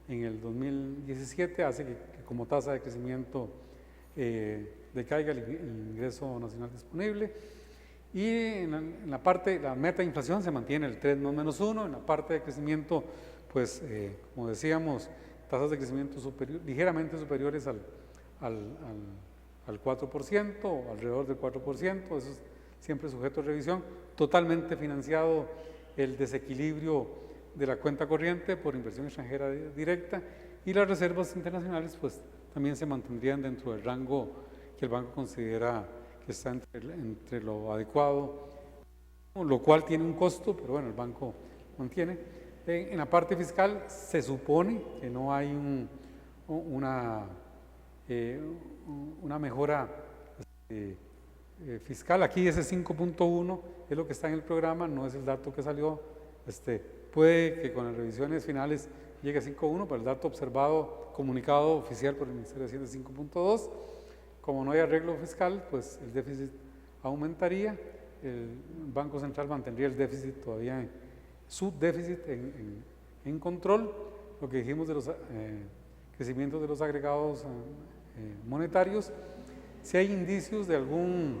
en el 2017 hace que como tasa de crecimiento decaiga el ingreso nacional disponible. Y en la parte, la meta de inflación se mantiene el 3 más menos 1, en la parte de crecimiento, pues como decíamos, tasas de crecimiento ligeramente superiores al 4% o alrededor del 4%, eso es siempre sujeto a revisión, totalmente financiado el desequilibrio de la cuenta corriente por inversión extranjera directa, y las reservas internacionales pues también se mantendrían dentro del rango que el banco considera que está entre lo adecuado, lo cual tiene un costo, pero bueno, el banco mantiene. En la parte fiscal se supone que no hay una mejora fiscal. Aquí ese 5.1 es lo que está en el programa, no es el dato que salió. Puede que con las revisiones finales llegue a 5.1, pero el dato observado, comunicado oficial por el Ministerio de Hacienda es 5.2. Como no hay arreglo fiscal, pues el déficit aumentaría, el Banco Central mantendría el déficit todavía, su déficit en control. Lo que dijimos de los crecimientos de los agregados monetarios, si hay indicios de algún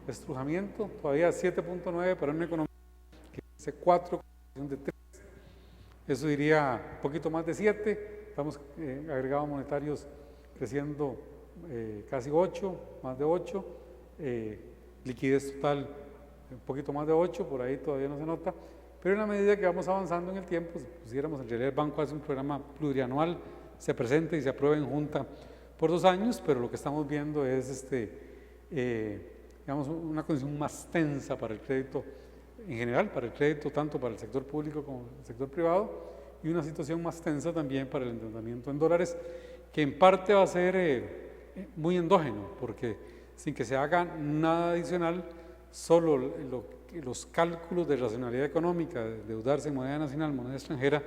estrujamiento, todavía 7.9 para una economía que dice 4, de 3, eso diría un poquito más de 7, estamos agregados monetarios creciendo casi 8, más de 8, liquidez total un poquito más de 8, por ahí todavía no se nota, pero en la medida que vamos avanzando en el tiempo, si pusiéramos, en realidad el banco hace un programa plurianual, se presenta y se aprueba en junta por 2 años, pero lo que estamos viendo es digamos, una condición más tensa para el crédito en general, para el crédito tanto para el sector público como el sector privado, y una situación más tensa también para el endeudamiento en dólares, que en parte va a ser muy endógeno, porque sin que se haga nada adicional, solo los cálculos de racionalidad económica, de endeudarse en moneda nacional, moneda extranjera,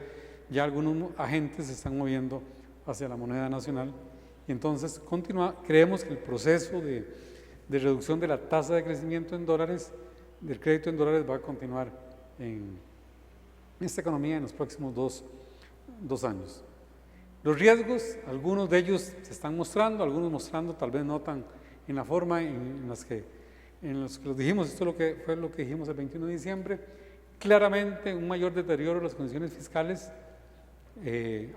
ya algunos agentes se están moviendo hacia la moneda nacional, y entonces creemos que el proceso de reducción de la tasa de crecimiento en dólares, del crédito en dólares, va a continuar en esta economía en los próximos dos años. Los riesgos, algunos de ellos se están mostrando, algunos mostrando tal vez no tan en la forma en los que los dijimos. Esto fue lo que dijimos el 21 de diciembre. Claramente un mayor deterioro de las condiciones fiscales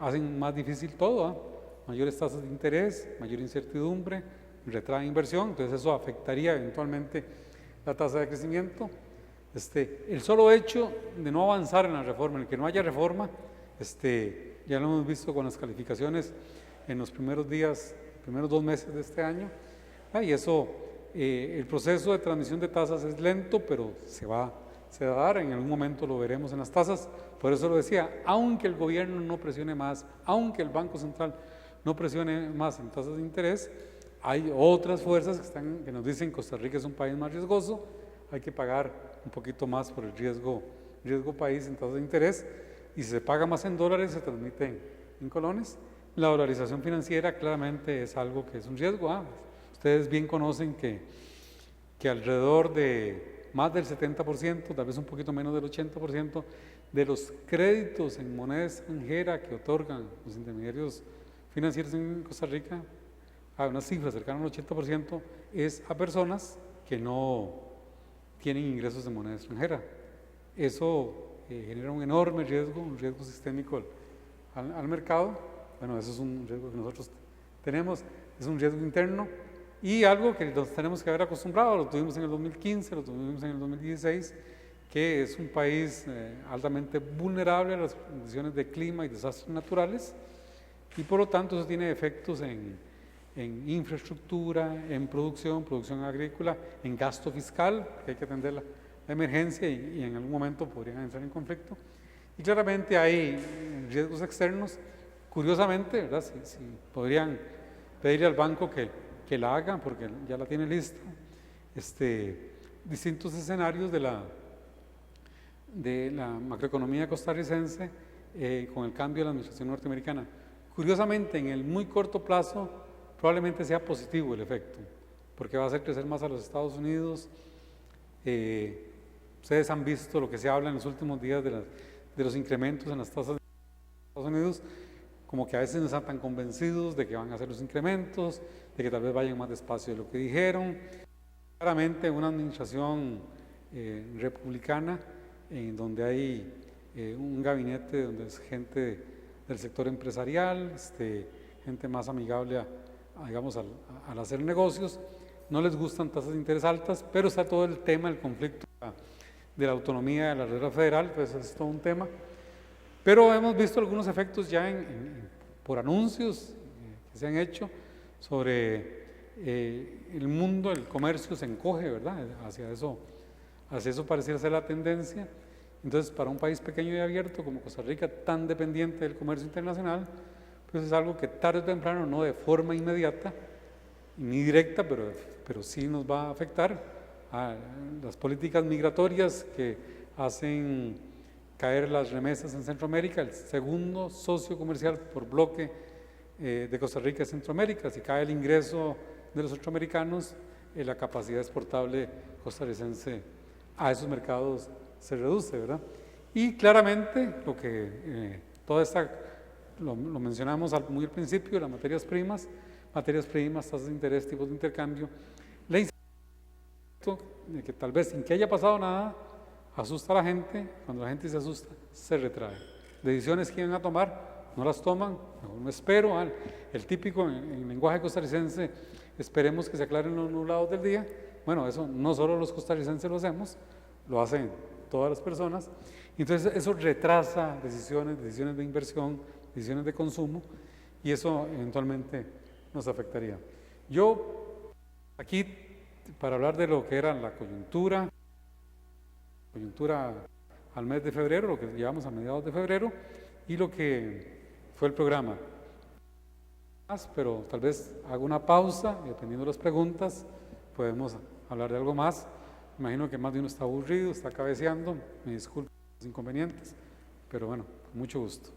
hacen más difícil todo, mayores tasas de interés, mayor incertidumbre, retrae inversión, entonces eso afectaría eventualmente la tasa de crecimiento. El solo hecho de no avanzar en la reforma, en el que no haya reforma, ya lo hemos visto con las calificaciones en los primeros 2 meses de este año, y eso, el proceso de transmisión de tasas es lento, pero se va a dar, en algún momento lo veremos en las tasas. Por eso lo decía, aunque el gobierno no presione más, aunque el Banco Central no presione más en tasas de interés, hay otras fuerzas que nos dicen que Costa Rica es un país más riesgoso, hay que pagar un poquito más por el riesgo país en tasas de interés, y si se paga más en dólares se transmite en colones. La dolarización financiera claramente es algo que es un riesgo. Ustedes bien conocen que alrededor de más del 70%, tal vez un poquito menos del 80% de los créditos en moneda extranjera que otorgan los intermediarios financieros en Costa Rica, a una cifra cercana al 80%, es a personas que no tienen ingresos de moneda extranjera. Eso genera un enorme riesgo, un riesgo sistémico al mercado. Bueno, eso es un riesgo que nosotros tenemos, es un riesgo interno y algo que nos tenemos que haber acostumbrado. Lo tuvimos en el 2015, lo tuvimos en el 2016, que es un país altamente vulnerable a las condiciones de clima y desastres naturales, y por lo tanto eso tiene efectos en infraestructura, en producción agrícola, en gasto fiscal, que hay que atender la emergencia y en algún momento podrían entrar en conflicto. Y claramente hay riesgos externos. Curiosamente, ¿verdad? Si podrían pedirle al banco que la haga, porque ya la tiene lista, distintos escenarios de la macroeconomía costarricense con el cambio de la administración norteamericana. Curiosamente, en el muy corto plazo probablemente sea positivo el efecto, porque va a hacer crecer más a los Estados Unidos. Ustedes han visto lo que se habla en los últimos días de los incrementos en las tasas de Estados Unidos, como que a veces no están tan convencidos de que van a hacer los incrementos, de que tal vez vayan más despacio de lo que dijeron. Claramente una administración republicana, en donde hay un gabinete donde es gente del sector empresarial, gente más amigable digamos, al hacer negocios. No les gustan tasas de interés altas, pero está todo el tema, el conflicto de la autonomía de la Reserva Federal, pues es todo un tema. Pero hemos visto algunos efectos ya por anuncios que se han hecho sobre el mundo, el comercio se encoge, ¿verdad? Hacia eso pareciera ser la tendencia. Entonces, para un país pequeño y abierto como Costa Rica, tan dependiente del comercio internacional, pues es algo que tarde o temprano, no de forma inmediata, ni directa, pero sí nos va a afectar a las políticas migratorias que hacen caer las remesas en Centroamérica. El segundo socio comercial por bloque de Costa Rica es Centroamérica. Si cae el ingreso de los centroamericanos, la capacidad exportable costarricense a esos mercados se reduce, ¿verdad? Y claramente lo que lo mencionamos muy al principio, las materias primas, tasas de interés, tipos de intercambio, la incertidumbre de que tal vez sin que haya pasado nada, asusta a la gente. Cuando la gente se asusta, se retrae. Decisiones que iban a tomar, no las toman, mejor me espero. El típico en lenguaje costarricense, esperemos que se aclaren los nublados del día. Bueno, eso no solo los costarricenses lo hacemos, lo hacen todas las personas. Entonces eso retrasa decisiones de inversión, decisiones de consumo, y eso eventualmente nos afectaría. Yo aquí, para hablar de lo que era la coyuntura al mes de febrero, lo que llevamos a mediados de febrero, y lo que fue el programa. Pero tal vez hago una pausa y dependiendo de las preguntas podemos hablar de algo más. Imagino que más de uno está aburrido, está cabeceando, me disculpo los inconvenientes, pero bueno, con mucho gusto.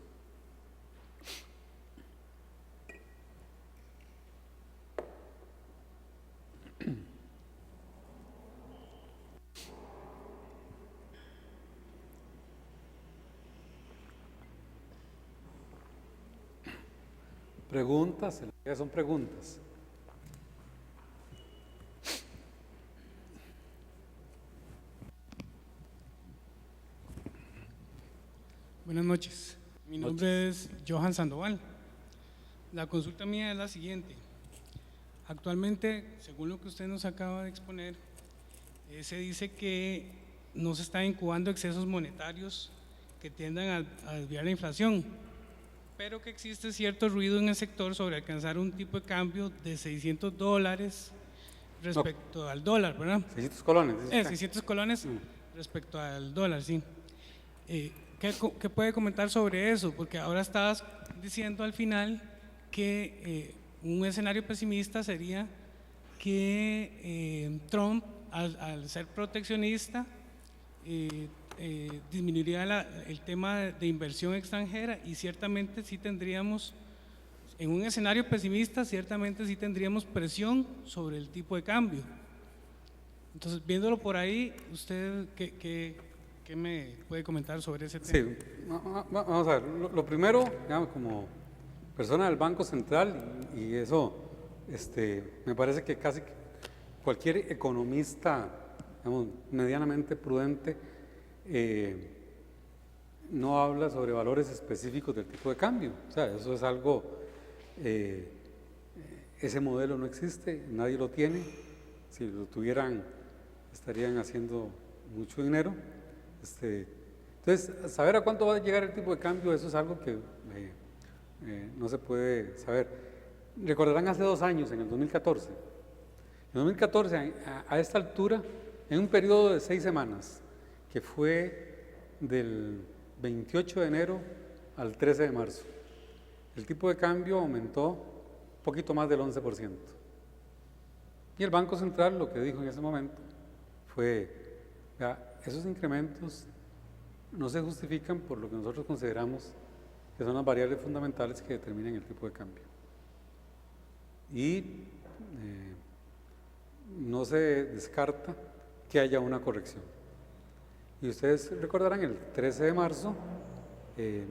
Preguntas, son preguntas. Buenas noches, mi nombre es Johan Sandoval. La consulta mía es la siguiente. Actualmente, según lo que usted nos acaba de exponer, se dice que no se están incubando excesos monetarios que tiendan a desviar la inflación, pero que existe cierto ruido en el sector sobre alcanzar un tipo de cambio de $600 respecto al dólar, ¿verdad? 600 colones. 600 colones respecto al dólar, sí. ¿Qué puede comentar sobre eso? Porque ahora estabas diciendo al final que un escenario pesimista sería que Trump, al ser proteccionista, disminuiría el tema de inversión extranjera, y ciertamente sí tendríamos, en un escenario pesimista, ciertamente sí tendríamos presión sobre el tipo de cambio. Entonces, viéndolo por ahí, ¿usted qué me puede comentar sobre ese tema? Sí, vamos a ver, lo primero, digamos, como persona del Banco Central, y eso me parece que casi cualquier economista, digamos, medianamente prudente, no habla sobre valores específicos del tipo de cambio. O sea, eso es algo, ese modelo no existe, nadie lo tiene. Si lo tuvieran, estarían haciendo mucho dinero. Entonces, saber a cuánto va a llegar el tipo de cambio, eso es algo que no se puede saber. Recordarán hace 2 años, en el 2014. En 2014, a esta altura, en un periodo de 6 semanas, que fue del 28 de enero al 13 de marzo, el tipo de cambio aumentó un poquito más del 11%. Y el Banco Central lo que dijo en ese momento fue: esos incrementos no se justifican por lo que nosotros consideramos que son las variables fundamentales que determinan el tipo de cambio. Y no se descarta que haya una corrección. Y ustedes recordarán el 13 de marzo,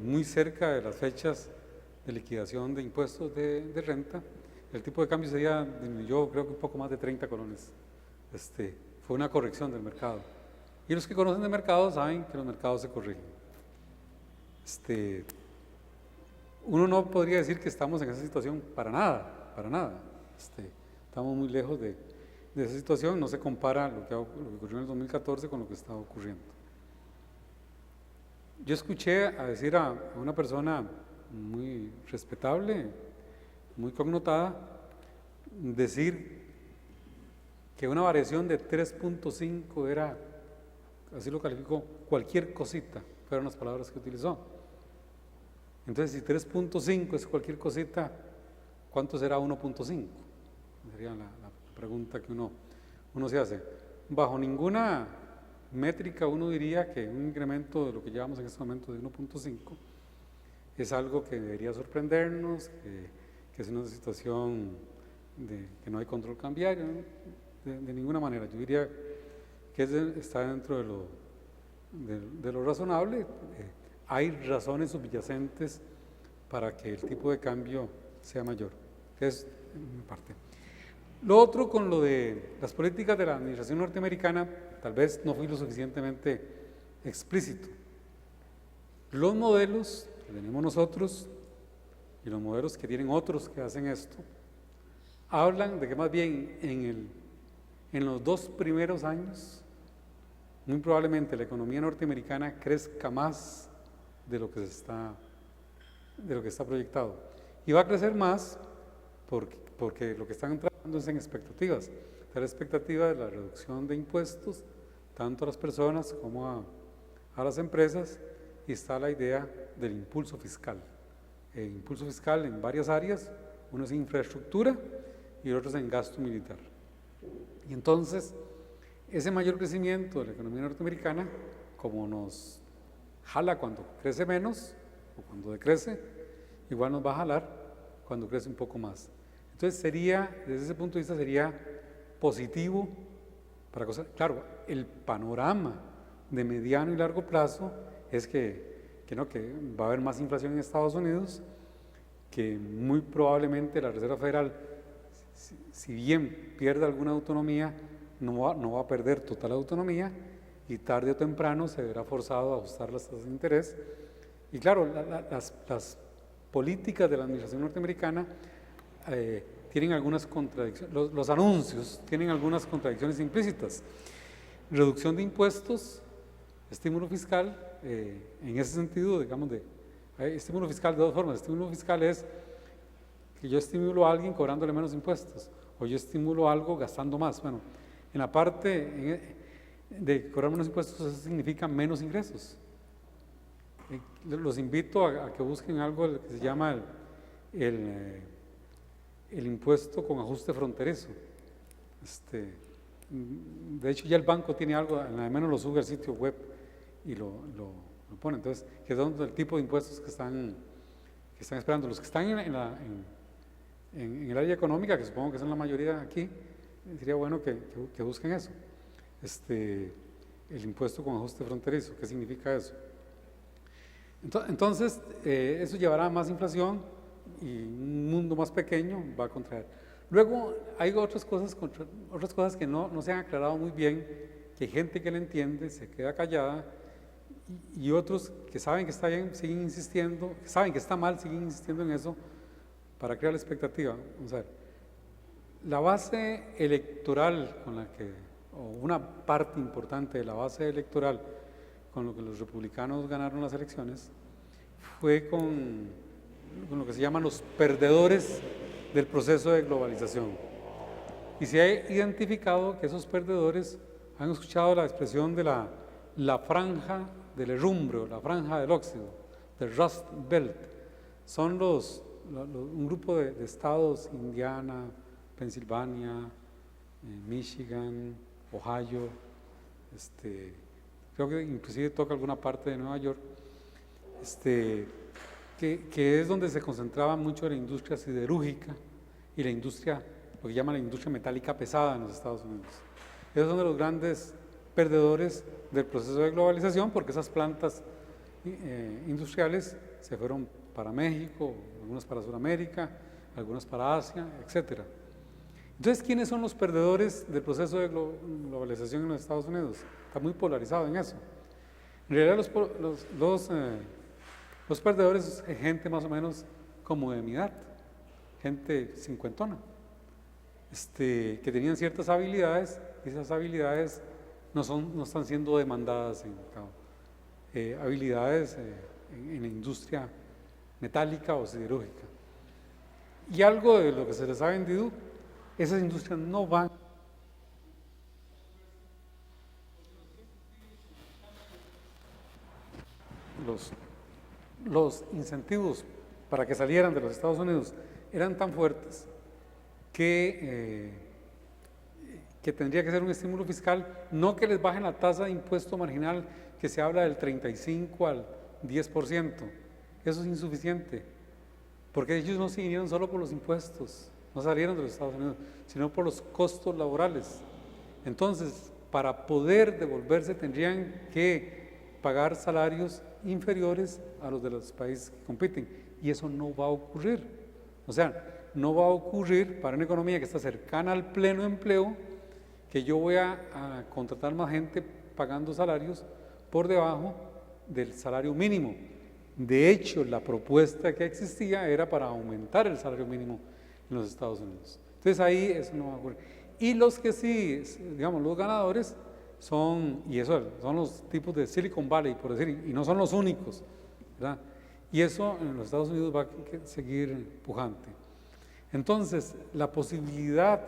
muy cerca de las fechas de liquidación de impuestos de renta, el tipo de cambio disminuyó creo que un poco más de 30 colones. Fue una corrección del mercado. Y los que conocen de mercado saben que los mercados se corrigen. Uno no podría decir que estamos en esa situación para nada, para nada. Estamos muy lejos de esa situación, no se compara lo que ocurrió en el 2014 con lo que está ocurriendo. Yo escuché a decir a una persona muy respetable, muy connotada, decir que una variación de 3.5 era, así lo calificó, cualquier cosita, fueron las palabras que utilizó. Entonces, si 3.5 es cualquier cosita, ¿cuánto será 1.5? Sería la pregunta que uno se hace. Bajo ninguna métrica uno diría que un incremento de lo que llevamos en este momento de 1.5 es algo que debería sorprendernos, que es una situación que no hay control cambiario, ¿no? De ninguna manera. Yo diría que está dentro de lo razonable. Hay razones subyacentes para que el tipo de cambio sea mayor, que es mi parte. Lo otro, con lo de las políticas de la administración norteamericana, tal vez no fui lo suficientemente explícito. Los modelos que tenemos nosotros y los modelos que tienen otros que hacen esto, hablan de que más bien en los 2 primeros años, muy probablemente la economía norteamericana crezca más de lo que está proyectado. Y va a crecer más porque lo que están trabajando es en expectativas. Está la expectativa de la reducción de impuestos, tanto a las personas como a las empresas, y está la idea del impulso fiscal. Impulso fiscal en varias áreas, uno es en infraestructura y el otro es en gasto militar. Y entonces, ese mayor crecimiento de la economía norteamericana, como nos jala cuando crece menos o cuando decrece, igual nos va a jalar cuando crece un poco más. Entonces desde ese punto de vista sería positivo para cosas. Claro, el panorama de mediano y largo plazo es que va a haber más inflación en Estados Unidos, que muy probablemente la Reserva Federal, si bien pierde alguna autonomía, no va a perder total autonomía, y tarde o temprano se verá forzado a ajustar las tasas de interés. Y claro, las políticas de la administración norteamericana tienen algunas contradicciones, los anuncios tienen algunas contradicciones implícitas. Reducción de impuestos, estímulo fiscal, en ese sentido, digamos, estímulo fiscal de dos formas. Estímulo fiscal es que yo estimulo a alguien cobrándole menos impuestos, o yo estimulo algo gastando más. Bueno, en la parte de cobrar menos impuestos, eso significa menos ingresos. Los invito a que busquen algo que se llama el impuesto con ajuste fronterizo. De hecho, ya el banco tiene algo, al menos lo sube al sitio web y lo pone. Entonces, que son el tipo de impuestos que están esperando. Los que están en el área económica, que supongo que son la mayoría aquí, sería bueno que busquen eso. El impuesto con ajuste fronterizo, ¿qué significa eso? Entonces, eso llevará a más inflación y un mundo más pequeño va a contraer. Luego, hay otras cosas que no se han aclarado muy bien, que hay gente que lo entiende, se queda callada, y otros que saben que está bien, siguen insistiendo, saben que está mal, siguen insistiendo en eso para crear la expectativa. Vamos a ver, la base electoral o una parte importante de la base electoral con lo que los republicanos ganaron las elecciones, fue con lo que se llaman los perdedores del proceso de globalización. Y se ha identificado que esos perdedores han escuchado la expresión de la franja del herrumbre, la franja del óxido, del Rust Belt. Son un grupo de estados: Indiana, Pensilvania, Michigan, Ohio, creo que inclusive toca alguna parte de Nueva York, que es donde se concentraba mucho la industria siderúrgica y la industria lo que llaman la industria metálica pesada en los Estados Unidos. Esos son de los grandes perdedores del proceso de globalización, porque esas plantas industriales se fueron para México, algunas para Sudamérica, algunas para Asia, etc. Entonces, ¿quiénes son los perdedores del proceso de globalización en los Estados Unidos? Está muy polarizado en eso. En realidad, los perdedores es gente más o menos como de mi edad, gente cincuentona, que tenían ciertas habilidades, y esas habilidades no están siendo demandadas en el mercado. Habilidades en la industria metálica o siderúrgica. Y algo de lo que se les ha vendido, esas industrias no van los incentivos para que salieran de los Estados Unidos eran tan fuertes que tendría que ser un estímulo fiscal, no que les bajen la tasa de impuesto marginal que se habla del 35 al 10%. Eso es insuficiente, porque ellos no se vinieron solo por los impuestos, no salieron de los Estados Unidos, sino por los costos laborales. Entonces, para poder devolverse tendrían que pagar salarios inferiores a los de los países que compiten, y eso no va a ocurrir. O sea, no va a ocurrir para una economía que está cercana al pleno empleo, que yo voy a contratar más gente pagando salarios por debajo del salario mínimo. De hecho, la propuesta que existía era para aumentar el salario mínimo en los Estados Unidos. Entonces ahí eso no va a ocurrir. Y los que sí, digamos, los ganadores son, y eso son los tipos de Silicon Valley, por decir, y no son los únicos, ¿verdad? Y eso en los Estados Unidos va a seguir pujante. Entonces, la posibilidad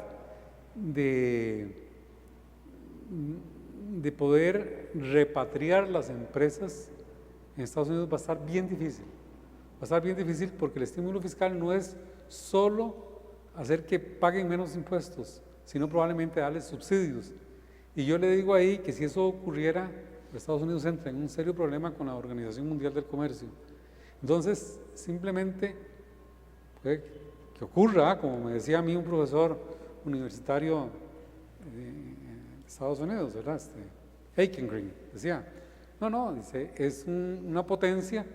de poder repatriar las empresas en Estados Unidos va a estar bien difícil. Va a estar bien difícil porque el estímulo fiscal no es solo hacer que paguen menos impuestos, sino probablemente darles subsidios. Y yo le digo ahí que si eso ocurriera, Estados Unidos entra en un serio problema con la Organización Mundial del Comercio. Entonces, simplemente puede que ocurra, como me decía a mí un profesor universitario de Estados Unidos, ¿verdad? Eichengreen, decía, dice, es una potencia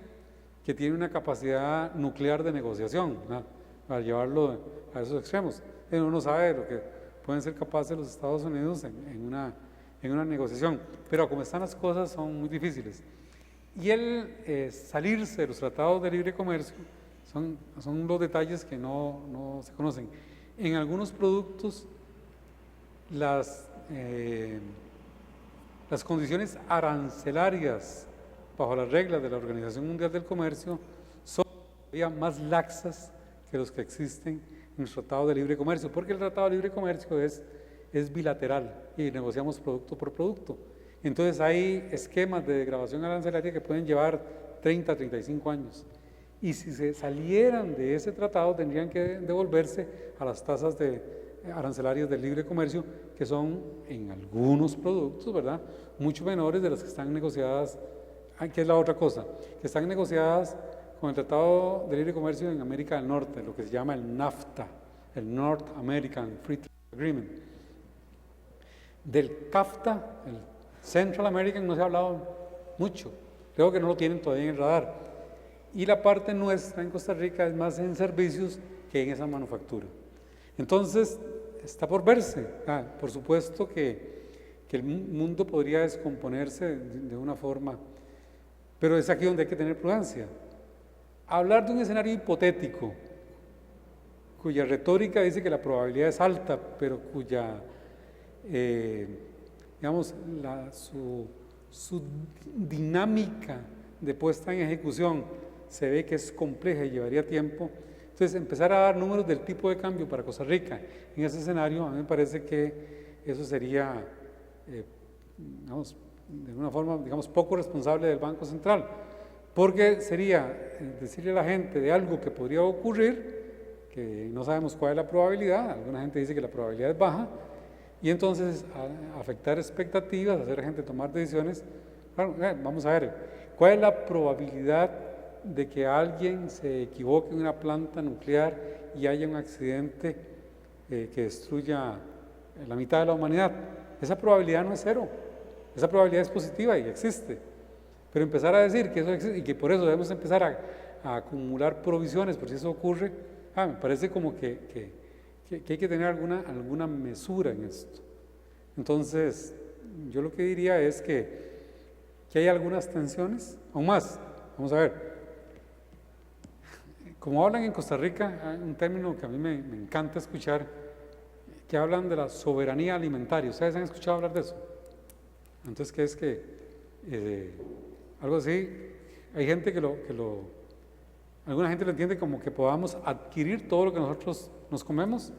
que tiene una capacidad nuclear de negociación, ¿verdad? Para llevarlo a esos extremos. Uno no sabe lo que pueden ser capaces los Estados Unidos en una negociación, pero como están las cosas son muy difíciles. Y el salirse de los tratados de libre comercio son los detalles que no se conocen. En algunos productos las condiciones arancelarias bajo las reglas de la Organización Mundial del Comercio son todavía más laxas que los que existen en el Tratado de Libre Comercio, porque el Tratado de Libre Comercio es bilateral y negociamos producto por producto. Entonces hay esquemas de desgravación arancelaria que pueden llevar 30, 35 años. Y si se salieran de ese tratado tendrían que devolverse a las tasas arancelarias del libre comercio, que son en algunos productos, ¿verdad?, mucho menores de las que están negociadas. ¿Qué es la otra cosa? Que están negociadas con el Tratado de Libre Comercio en América del Norte, lo que se llama el NAFTA, el North American Free Trade Agreement. Del CAFTA, el Central American, no se ha hablado mucho, creo que no lo tienen todavía en el radar. Y la parte nuestra en Costa Rica es más en servicios que en esa manufactura. Entonces, está por verse. Por supuesto que el mundo podría descomponerse de una forma, pero es aquí donde hay que tener prudencia. Hablar de un escenario hipotético, cuya retórica dice que la probabilidad es alta, pero cuya, digamos, su dinámica de puesta en ejecución se ve que es compleja y llevaría tiempo. Entonces, empezar a dar números del tipo de cambio para Costa Rica en ese escenario, a mí me parece que eso sería, digamos, de una forma, digamos, poco responsable del Banco Central, porque sería decirle a la gente de algo que podría ocurrir, que no sabemos cuál es la probabilidad, alguna gente dice que la probabilidad es baja, y entonces afectar expectativas, hacer a la gente tomar decisiones. Claro, vamos a ver, ¿cuál es la probabilidad de que alguien se equivoque en una planta nuclear y haya un accidente que destruya la mitad de la humanidad. Esa probabilidad no es cero, esa probabilidad es positiva y existe. Pero empezar a decir que eso existe y que por eso debemos empezar a acumular provisiones por si eso ocurre, me parece como que hay que tener alguna mesura en esto. Entonces, yo lo que diría es que hay algunas tensiones, aún más, vamos a ver, como hablan en Costa Rica, hay un término que a mí me encanta escuchar, que hablan de la soberanía alimentaria. ¿Ustedes han escuchado hablar de eso? Entonces, ¿qué es que algo así? Hay gente alguna gente lo entiende como que podamos adquirir todo lo que nosotros nos comemos.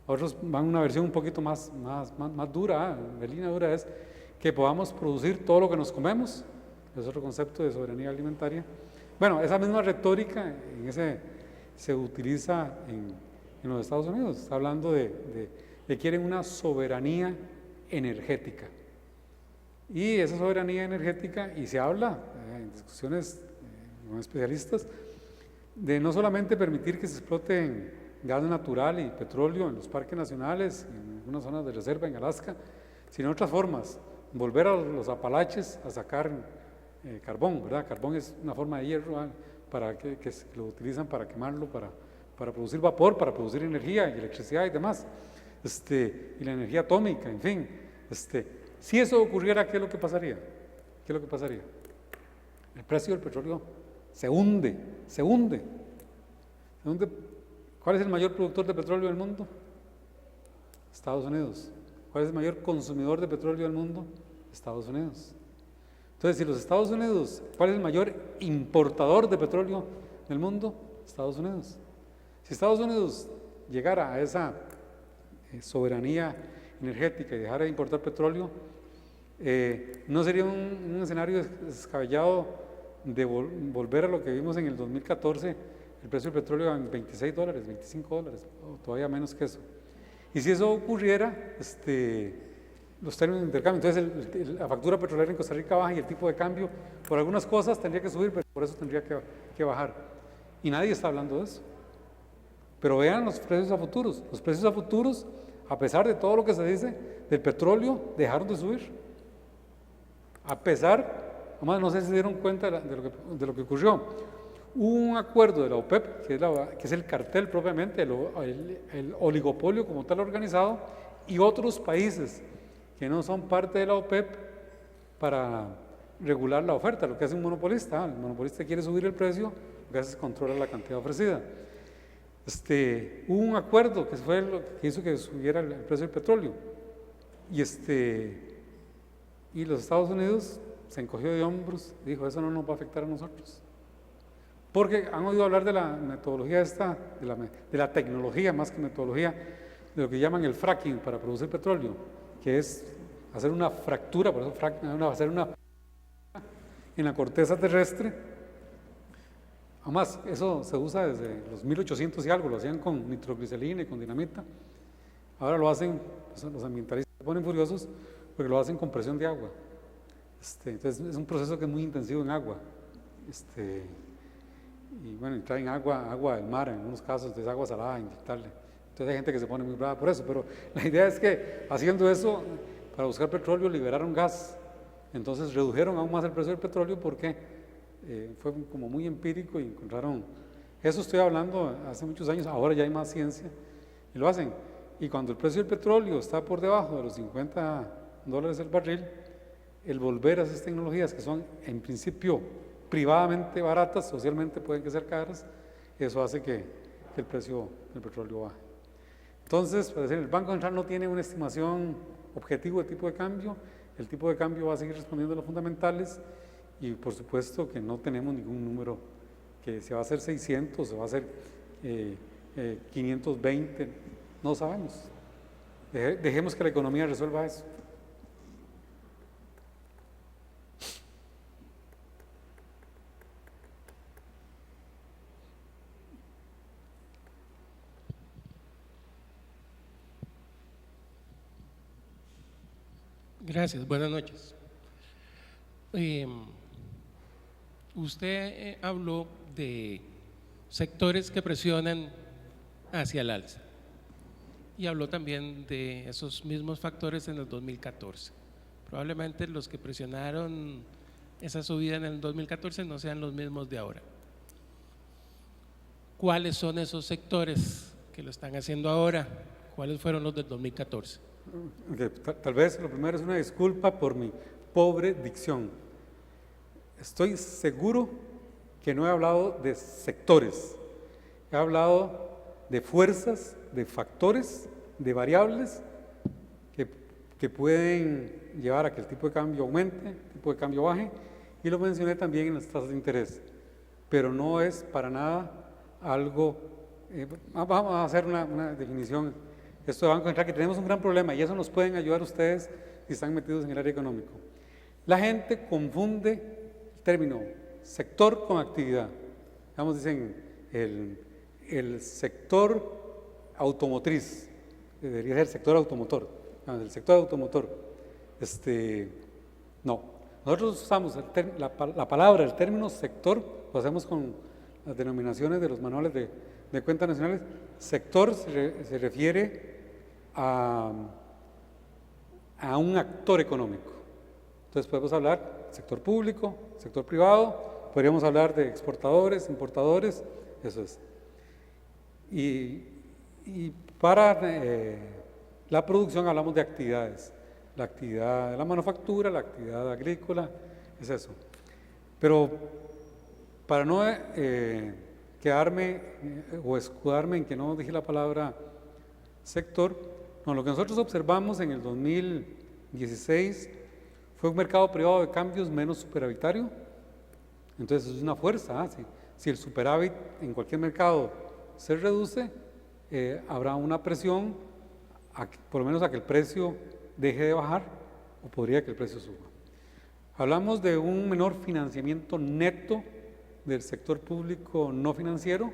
Otros van a una versión un poquito más dura, de línea dura, es que podamos producir todo lo que nos comemos. Es otro concepto de soberanía alimentaria. Bueno, esa misma retórica se utiliza en los Estados Unidos. Está hablando de quieren una soberanía energética. Y esa soberanía energética, y se habla en discusiones con especialistas, de no solamente permitir que se exploten gas natural y petróleo en los parques nacionales, en algunas zonas de reserva en Alaska, sino otras formas, volver a los Apalaches a sacar carbón, ¿verdad? Carbón es una forma de hierro que lo utilizan para quemarlo, para producir vapor, para producir energía y electricidad y demás, y la energía atómica, en fin. Si eso ocurriera, ¿qué es lo que pasaría? ¿Qué es lo que pasaría? El precio del petróleo se hunde. ¿Cuál es el mayor productor de petróleo del mundo? Estados Unidos. ¿Cuál es el mayor consumidor de petróleo del mundo? Estados Unidos. Entonces, si los Estados Unidos, ¿cuál es el mayor importador de petróleo del mundo? Estados Unidos. Si Estados Unidos llegara a esa soberanía energética y dejara de importar petróleo, no sería un escenario descabellado de volver a lo que vimos en el 2014, el precio del petróleo en $26, $25, o todavía menos que eso. Y si eso ocurriera, los términos de intercambio, entonces la factura petrolera en Costa Rica baja y el tipo de cambio por algunas cosas tendría que subir, pero por eso tendría que bajar. Y nadie está hablando de eso. Pero vean los precios a futuros. Los precios a futuros, a pesar de todo lo que se dice del petróleo, dejaron de subir. A pesar, además no sé si se dieron cuenta de lo que ocurrió. Hubo un acuerdo de la OPEP, que es el cartel propiamente, el oligopolio como tal organizado, y otros países que no son parte de la OPEP para regular la oferta, lo que hace un monopolista. El monopolista quiere subir el precio, lo que hace es controlar la cantidad ofrecida. Hubo un acuerdo que fue lo que hizo que subiera el precio del petróleo, y los Estados Unidos se encogió de hombros y dijo: eso no nos va a afectar a nosotros. Porque han oído hablar de la metodología de la tecnología más que metodología, de lo que llaman el fracking para producir petróleo, que es hacer una fractura, por eso hacer una en la corteza terrestre. Además, eso se usa desde los 1800 y algo, lo hacían con nitroglicerina y con dinamita. Ahora lo hacen, los ambientalistas se ponen furiosos porque lo hacen con presión de agua. Entonces es un proceso que es muy intensivo en agua. Y bueno, traen agua del mar en algunos casos, es agua salada, inyectarle. Entonces hay gente que se pone muy brava por eso, pero la idea es que haciendo eso, para buscar petróleo, liberaron gas. Entonces redujeron aún más el precio del petróleo porque fue como muy empírico y encontraron, eso estoy hablando hace muchos años, ahora ya hay más ciencia y lo hacen. Y cuando el precio del petróleo está por debajo de los $50 el barril, el volver a esas tecnologías que son en principio privadamente baratas, socialmente pueden ser caras, eso hace que el precio del petróleo baje. Entonces, para decir, el Banco Central no tiene una estimación objetivo de tipo de cambio, el tipo de cambio va a seguir respondiendo a los fundamentales, y por supuesto que no tenemos ningún número que se va a hacer 600, se va a hacer 520, no sabemos. Dejemos que la economía resuelva eso. Gracias, buenas noches. Usted habló de sectores que presionan hacia el alza. y habló también de esos mismos factores en el 2014. Probablemente los que presionaron esa subida en el 2014 no sean los mismos de ahora. ¿Cuáles son esos sectores que lo están haciendo ahora? ¿Cuáles fueron los del 2014? Okay, tal vez lo primero es una disculpa por mi pobre dicción. Estoy seguro que no he hablado de sectores, he hablado de fuerzas, de factores, de variables que pueden llevar a que el tipo de cambio aumente, el tipo de cambio baje, y lo mencioné también en las tasas de interés, pero no es para nada algo, vamos a hacer una definición, esto de Banco Central, que tenemos un gran problema y eso nos pueden ayudar ustedes si están metidos en el área económico. La gente confunde el término sector con actividad. Digamos, dicen el sector automotriz, debería ser sector automotor, el sector automotor. No, nosotros usamos la palabra, el término sector, lo hacemos con las denominaciones de los manuales de cuentas nacionales. Sector se refiere a un actor económico. Entonces podemos hablar sector público, sector privado, podríamos hablar de exportadores, importadores, eso es. Y para la producción hablamos de actividades, la actividad de la manufactura, la actividad agrícola, es eso. Pero para no quedarme o escudarme en que no dije la palabra sector, no, lo que nosotros observamos en el 2016 fue un mercado privado de cambios menos superavitario. Entonces es una fuerza, si el superávit en cualquier mercado se reduce, habrá una presión por lo menos a que el precio deje de bajar, o podría que el precio suba. Hablamos de un menor financiamiento neto del sector público no financiero,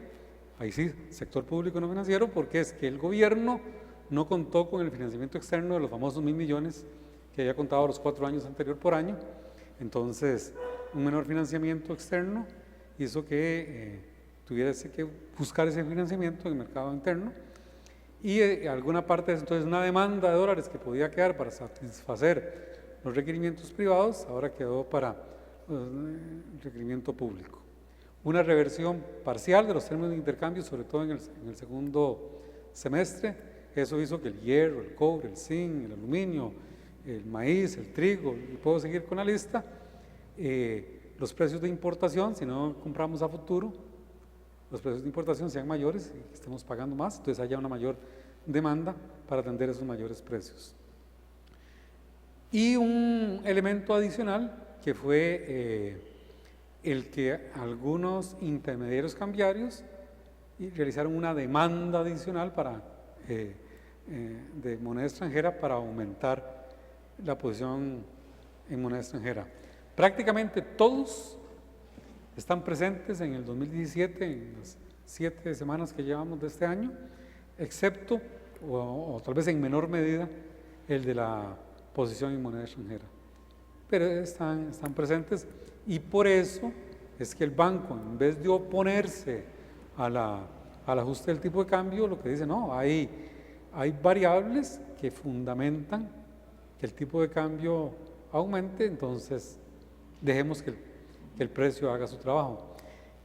ahí sí, sector público no financiero, porque es que el gobierno no contó con el financiamiento externo de los famosos 1.000 millones que había contado los 4 años anterior por año. Entonces, un menor financiamiento externo hizo que tuviese que buscar ese financiamiento en el mercado interno, y alguna parte de eso, entonces una demanda de dólares que podía quedar para satisfacer los requerimientos privados, ahora quedó para el requerimiento público. Una reversión parcial de los términos de intercambio, sobre todo en el segundo semestre. Eso hizo que el hierro, el cobre, el zinc, el aluminio, el maíz, el trigo, y puedo seguir con la lista, los precios de importación, si no compramos a futuro, los precios de importación sean mayores y estemos pagando más, entonces haya una mayor demanda para atender esos mayores precios. Y un elemento adicional que fue el que algunos intermediarios cambiarios realizaron una demanda adicional de moneda extranjera para aumentar la posición en moneda extranjera. Prácticamente todos están presentes en el 2017, en las 7 semanas que llevamos de este año, excepto, o tal vez en menor medida, el de la posición en moneda extranjera. Pero están presentes, y por eso es que el banco, en vez de oponerse al ajuste del tipo de cambio, lo que dice, no, hay variables que fundamentan que el tipo de cambio aumente, entonces dejemos que el precio haga su trabajo.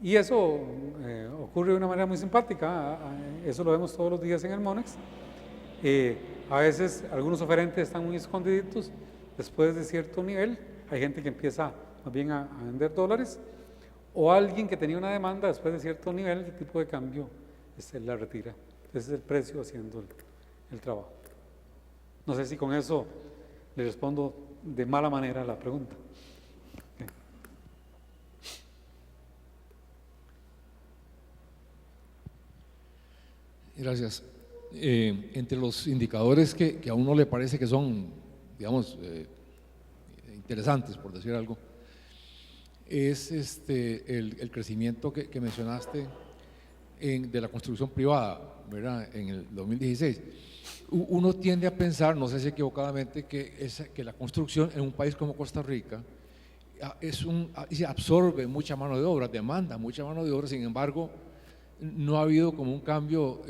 Y eso ocurre de una manera muy simpática, eso lo vemos todos los días en el Monex. A veces algunos oferentes están muy escondiditos, después de cierto nivel hay gente que empieza más bien a vender dólares, o alguien que tenía una demanda después de cierto nivel, el tipo de cambio la retira. Ese es el precio haciendo el trabajo. No sé si con eso le respondo de mala manera a la pregunta. Gracias. Entre los indicadores que a uno le parece que son, digamos, interesantes, por decir algo, es el crecimiento que mencionaste de la construcción privada, ¿verdad? En el 2016. Uno tiende a pensar, no sé si equivocadamente, que la construcción en un país como Costa Rica absorbe mucha mano de obra, demanda mucha mano de obra. Sin embargo, no ha habido como un cambio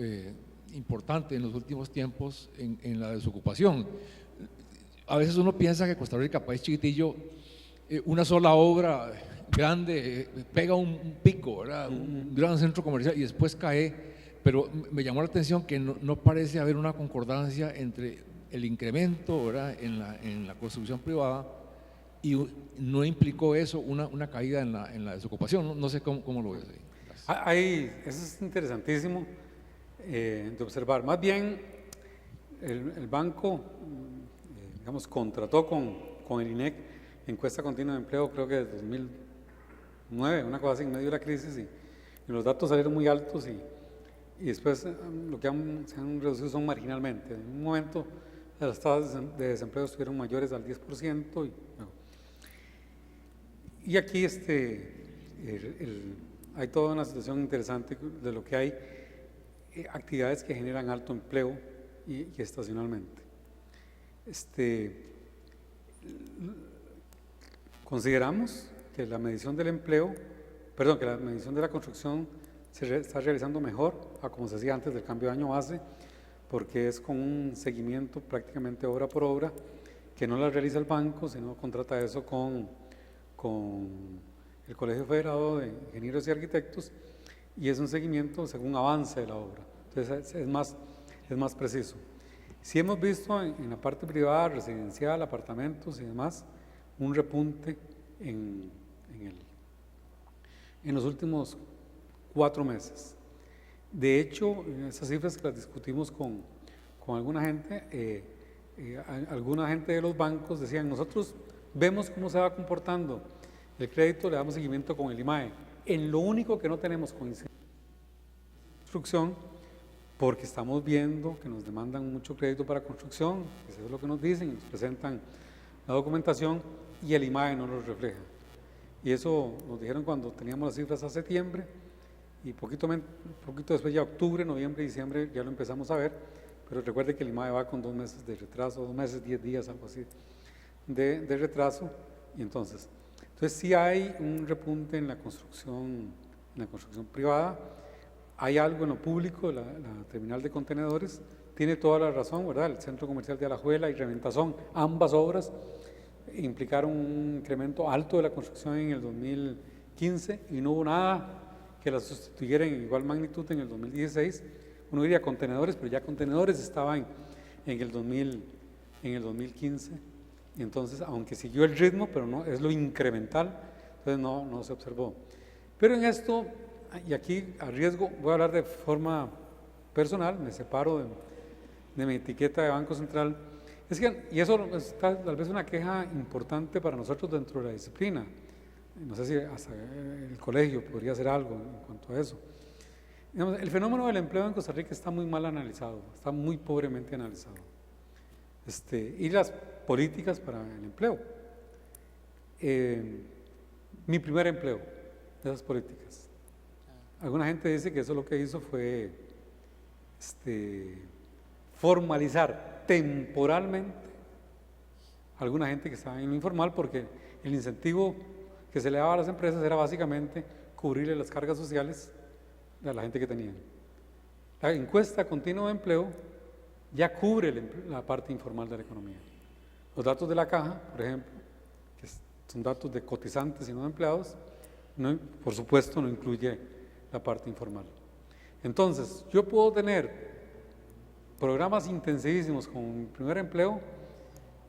importante en los últimos tiempos en la desocupación. A veces uno piensa que Costa Rica, país chiquitillo, una sola obra grande pega un pico, ¿verdad? Un gran centro comercial y después cae, pero me llamó la atención que no parece haber una concordancia entre el incremento, ¿verdad?, en la construcción privada y no implicó eso una caída en la desocupación. No sé cómo lo ves ahí. Eso es interesantísimo de observar. Más bien, el banco, digamos, contrató con el INEC encuesta continua de empleo, creo que desde 2009, una cosa así, en medio de la crisis, y los datos salieron muy altos y después lo que se han reducido son marginalmente. En un momento las tasas de desempleo estuvieron mayores al 10%. Y aquí hay toda una situación interesante de lo que hay actividades que generan alto empleo y estacionalmente. Consideramos que la medición del empleo, que la medición de la construcción se está realizando mejor a como se hacía antes del cambio de año base, porque es con un seguimiento prácticamente obra por obra, que no la realiza el banco, sino contrata eso con el Colegio Federado de Ingenieros y Arquitectos, y es un seguimiento según avance de la obra. Entonces es más preciso. Sí hemos visto en la parte privada, residencial, apartamentos y demás, un repunte en los últimos 4 meses. De hecho, esas cifras que las discutimos con alguna gente, alguna gente de los bancos decían, nosotros vemos cómo se va comportando el crédito, le damos seguimiento con el IMAE. En lo único que no tenemos construcción, porque estamos viendo que nos demandan mucho crédito para construcción, eso es lo que nos dicen, nos presentan la documentación y el IMAE no lo refleja. Y eso nos dijeron cuando teníamos las cifras a septiembre, y poquito después, ya octubre, noviembre, diciembre, ya lo empezamos a ver, pero recuerde que el IMAE va con 2 meses de retraso, 2 meses, 10 días, algo así, de retraso, y entonces sí hay un repunte en la construcción privada. Hay algo en lo público, la terminal de contenedores, tiene toda la razón, ¿verdad? El centro comercial de Alajuela y Reventazón, ambas obras implicaron un incremento alto de la construcción en el 2015 y no hubo nada que la sustituyera en igual magnitud en el 2016. Uno diría contenedores, pero ya contenedores estaban en el 2015, y entonces, aunque siguió el ritmo, pero no es lo incremental, entonces no se observó. Pero en esto, y aquí a riesgo, voy a hablar de forma personal, me separo de mi etiqueta de Banco Central, y eso es tal vez una queja importante para nosotros dentro de la disciplina. No sé si hasta el colegio podría hacer algo en cuanto a eso. Digamos, el fenómeno del empleo en Costa Rica está muy mal analizado, está muy pobremente analizado. Y las políticas para el empleo. Mi primer empleo de esas políticas. Alguna gente dice que eso lo que hizo fue formalizar temporalmente a alguna gente que estaba en lo informal, porque el incentivo que se le daba a las empresas era básicamente cubrirle las cargas sociales a la gente que tenían. La encuesta continua de empleo ya cubre la parte informal de la economía. Los datos de la caja, por ejemplo, que son datos de cotizantes y no de empleados, por supuesto no incluye la parte informal. Entonces, yo puedo tener programas intensivísimos con mi primer empleo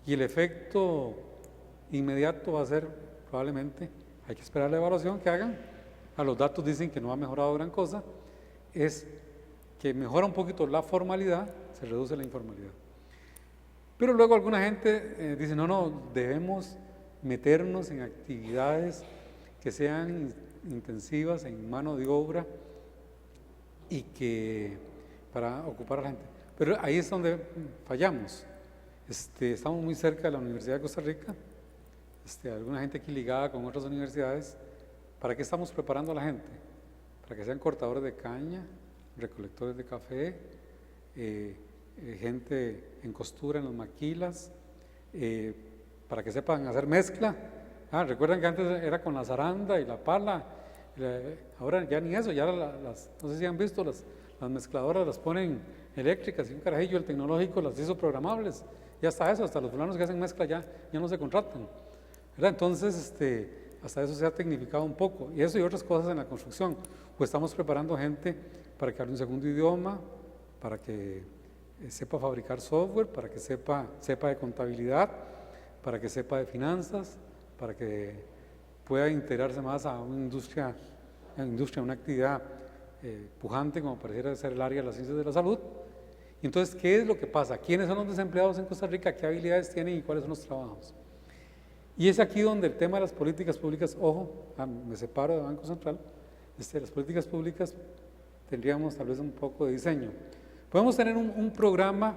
y el efecto inmediato va a ser probablemente, hay que esperar la evaluación que hagan, a los datos dicen que no ha mejorado gran cosa, es que mejora un poquito la formalidad, se reduce la informalidad. Pero luego alguna gente dice, no, debemos meternos en actividades que sean intensivas en mano de obra y que para ocupar a la gente. Pero ahí es donde fallamos. Estamos muy cerca de la Universidad de Costa Rica, alguna gente aquí ligada con otras universidades. ¿Para qué estamos preparando a la gente? Para que sean cortadores de caña, recolectores de café, gente en costura en las maquilas, para que sepan hacer mezcla. Recuerdan que antes era con la zaranda y la pala, ahora ya ni eso, ya no sé si han visto, las mezcladoras las ponen eléctricas y un carajillo, el tecnológico las hizo programables. Ya está eso, hasta los fulanos que hacen mezcla ya no se contratan, ¿verdad? Entonces, hasta eso se ha tecnificado un poco. Y eso y otras cosas en la construcción. Pues estamos preparando gente para que hable un segundo idioma, para que sepa fabricar software, para que sepa de contabilidad, para que sepa de finanzas, para que pueda integrarse más a una industria, una actividad pujante como pareciera ser el área de las ciencias de la salud. Y entonces, ¿qué es lo que pasa? ¿Quiénes son los desempleados en Costa Rica? ¿Qué habilidades tienen y cuáles son los trabajos? Y es aquí donde el tema de las políticas públicas, ojo, me separo de Banco Central, las políticas públicas tendríamos tal vez un poco de diseño. Podemos tener un programa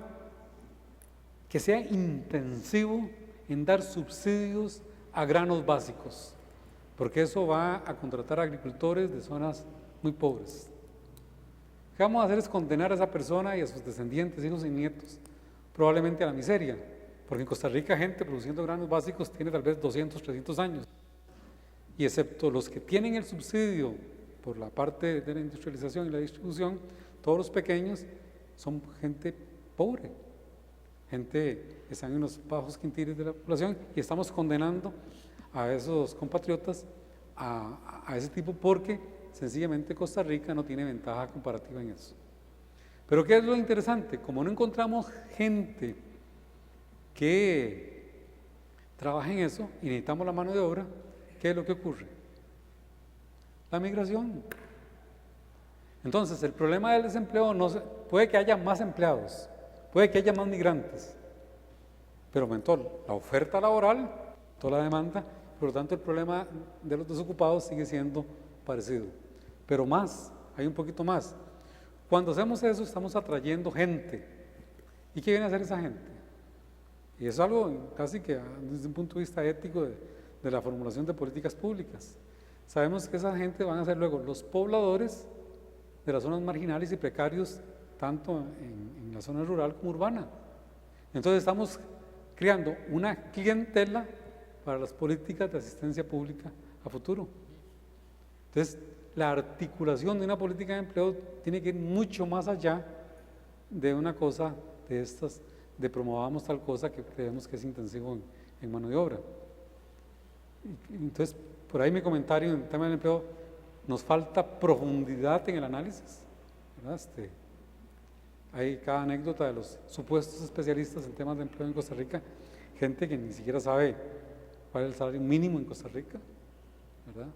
que sea intensivo en dar subsidios a granos básicos, porque eso va a contratar agricultores de zonas muy pobres. Lo que vamos a hacer es condenar a esa persona y a sus descendientes, hijos y nietos, probablemente a la miseria, porque en Costa Rica gente produciendo granos básicos tiene tal vez 200, 300 años, y excepto los que tienen el subsidio por la parte de la industrialización y la distribución, todos los pequeños son gente pobre, gente que está en los bajos quintiles de la población, y estamos condenando a esos compatriotas a ese tipo porque sencillamente Costa Rica no tiene ventaja comparativa en eso. Pero ¿qué es lo interesante? Como no encontramos gente que trabaje en eso y necesitamos la mano de obra, ¿qué es lo que ocurre? La migración. Entonces, el problema del desempleo puede que haya más empleados, puede que haya más migrantes, pero aumentó la oferta laboral, toda la demanda, por lo tanto el problema de los desocupados sigue siendo parecido, pero más, hay un poquito más. Cuando hacemos eso estamos atrayendo gente. ¿Y qué viene a hacer esa gente? Y eso es algo casi que desde un punto de vista ético de la formulación de políticas públicas. Sabemos que esa gente van a ser luego los pobladores de las zonas marginales y precarios, tanto en la zona rural como urbana. Entonces estamos creando una clientela para las políticas de asistencia pública a futuro. Entonces, la articulación de una política de empleo tiene que ir mucho más allá de una cosa de estas, de promovamos tal cosa que creemos que es intensivo en mano de obra. Entonces, por ahí mi comentario en el tema del empleo, nos falta profundidad en el análisis, ¿verdad? Hay cada anécdota de los supuestos especialistas en temas de empleo en Costa Rica, gente que ni siquiera sabe cuál es el salario mínimo en Costa Rica, ¿verdad?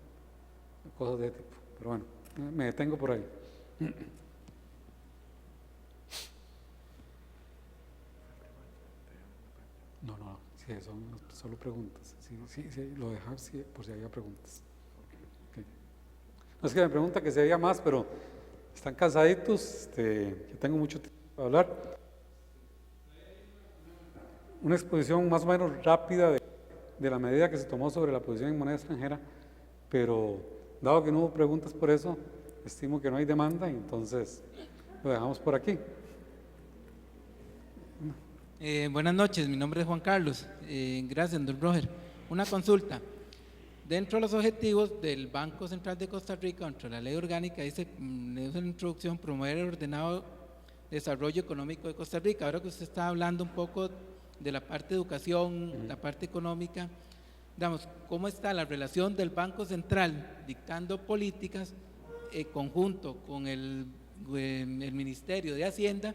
Cosas de ese tipo. Pero bueno, me detengo por ahí. No, sí, son solo preguntas. Sí, lo dejaba por si había preguntas. Okay. No es que me pregunta que si había más, pero están cansaditos, yo tengo mucho tiempo para hablar. Una exposición más o menos rápida de la medida que se tomó sobre la posición en moneda extranjera, pero dado que no hubo preguntas por eso, estimo que no hay demanda y entonces lo dejamos por aquí. Buenas noches, mi nombre es Juan Carlos. Gracias, don Roger. Una consulta. Dentro de los objetivos del Banco Central de Costa Rica, dentro de la ley orgánica, dice en la introducción, promover el ordenado desarrollo económico de Costa Rica. Ahora que usted está hablando un poco de la parte de educación, la parte económica, digamos, ¿cómo está la relación del Banco Central dictando políticas en conjunto con el Ministerio de Hacienda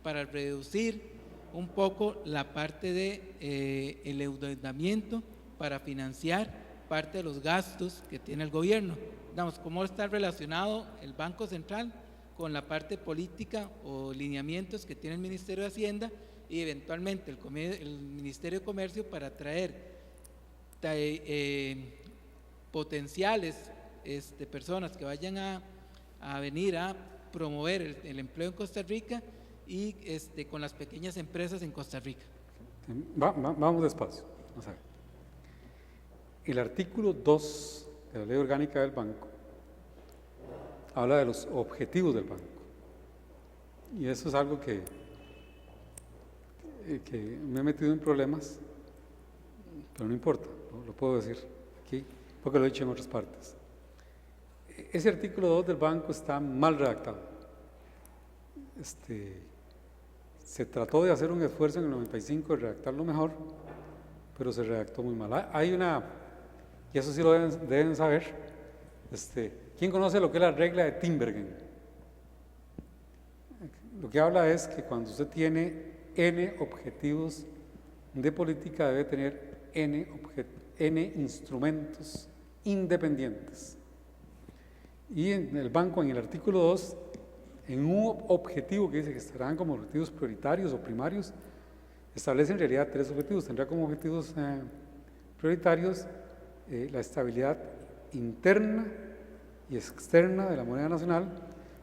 para reducir un poco la parte de el endeudamiento para financiar parte de los gastos que tiene el gobierno? Digamos, ¿cómo está relacionado el Banco Central con la parte política o lineamientos que tiene el Ministerio de Hacienda y eventualmente el Ministerio de Comercio para atraer potenciales personas que vayan a venir a promover el empleo en Costa Rica y con las pequeñas empresas en Costa Rica? Vamos despacio. Vamos a ver. El artículo 2 de la Ley Orgánica del Banco habla de los objetivos del banco. Y eso es algo que me he metido en problemas, pero no importa, lo puedo decir aquí, porque lo he dicho en otras partes. Ese artículo 2 del banco está mal redactado. se trató de hacer un esfuerzo en el 95 de redactarlo mejor, pero se redactó muy mal. Hay una, y eso sí lo deben saber, ¿quién conoce lo que es la regla de Tinbergen? Lo que habla es que cuando usted tiene N objetivos de política, debe tener N instrumentos independientes. Y en el banco, en el artículo 2, en un objetivo que dice que estarán como objetivos prioritarios o primarios, establece en realidad 3 objetivos. Tendrá como objetivos prioritarios la estabilidad interna y externa de la moneda nacional,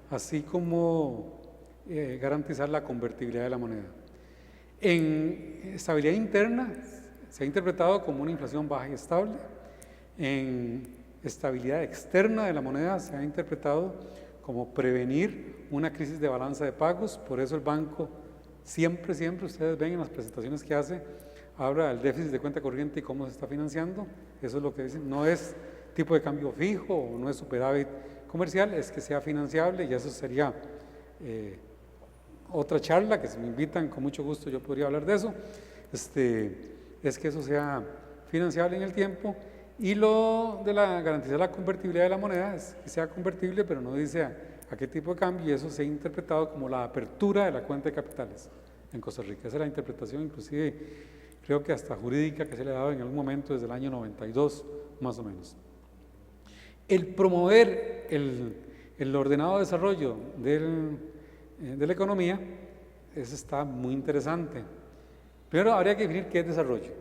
así como garantizar la convertibilidad de la moneda. En estabilidad interna se ha interpretado como una inflación baja y estable. En estabilidad externa de la moneda se ha interpretado como prevenir una crisis de balanza de pagos. Por eso el banco siempre ustedes ven en las presentaciones que hace, habla del déficit de cuenta corriente y cómo se está financiando. Eso es lo que dicen, no es tipo de cambio fijo o no es superávit comercial, es que sea financiable, y eso sería otra charla que si me invitan con mucho gusto yo podría hablar de eso. Es que eso sea financiable en el tiempo, y lo de garantizar la convertibilidad de la moneda es que sea convertible, pero no dice a qué tipo de cambio, y eso se ha interpretado como la apertura de la cuenta de capitales en Costa Rica. Esa es la interpretación, inclusive creo que hasta jurídica, que se le ha dado en algún momento desde el año 92 más o menos. El promover el ordenado desarrollo de la economía, eso está muy interesante. Primero habría que definir qué es desarrollo.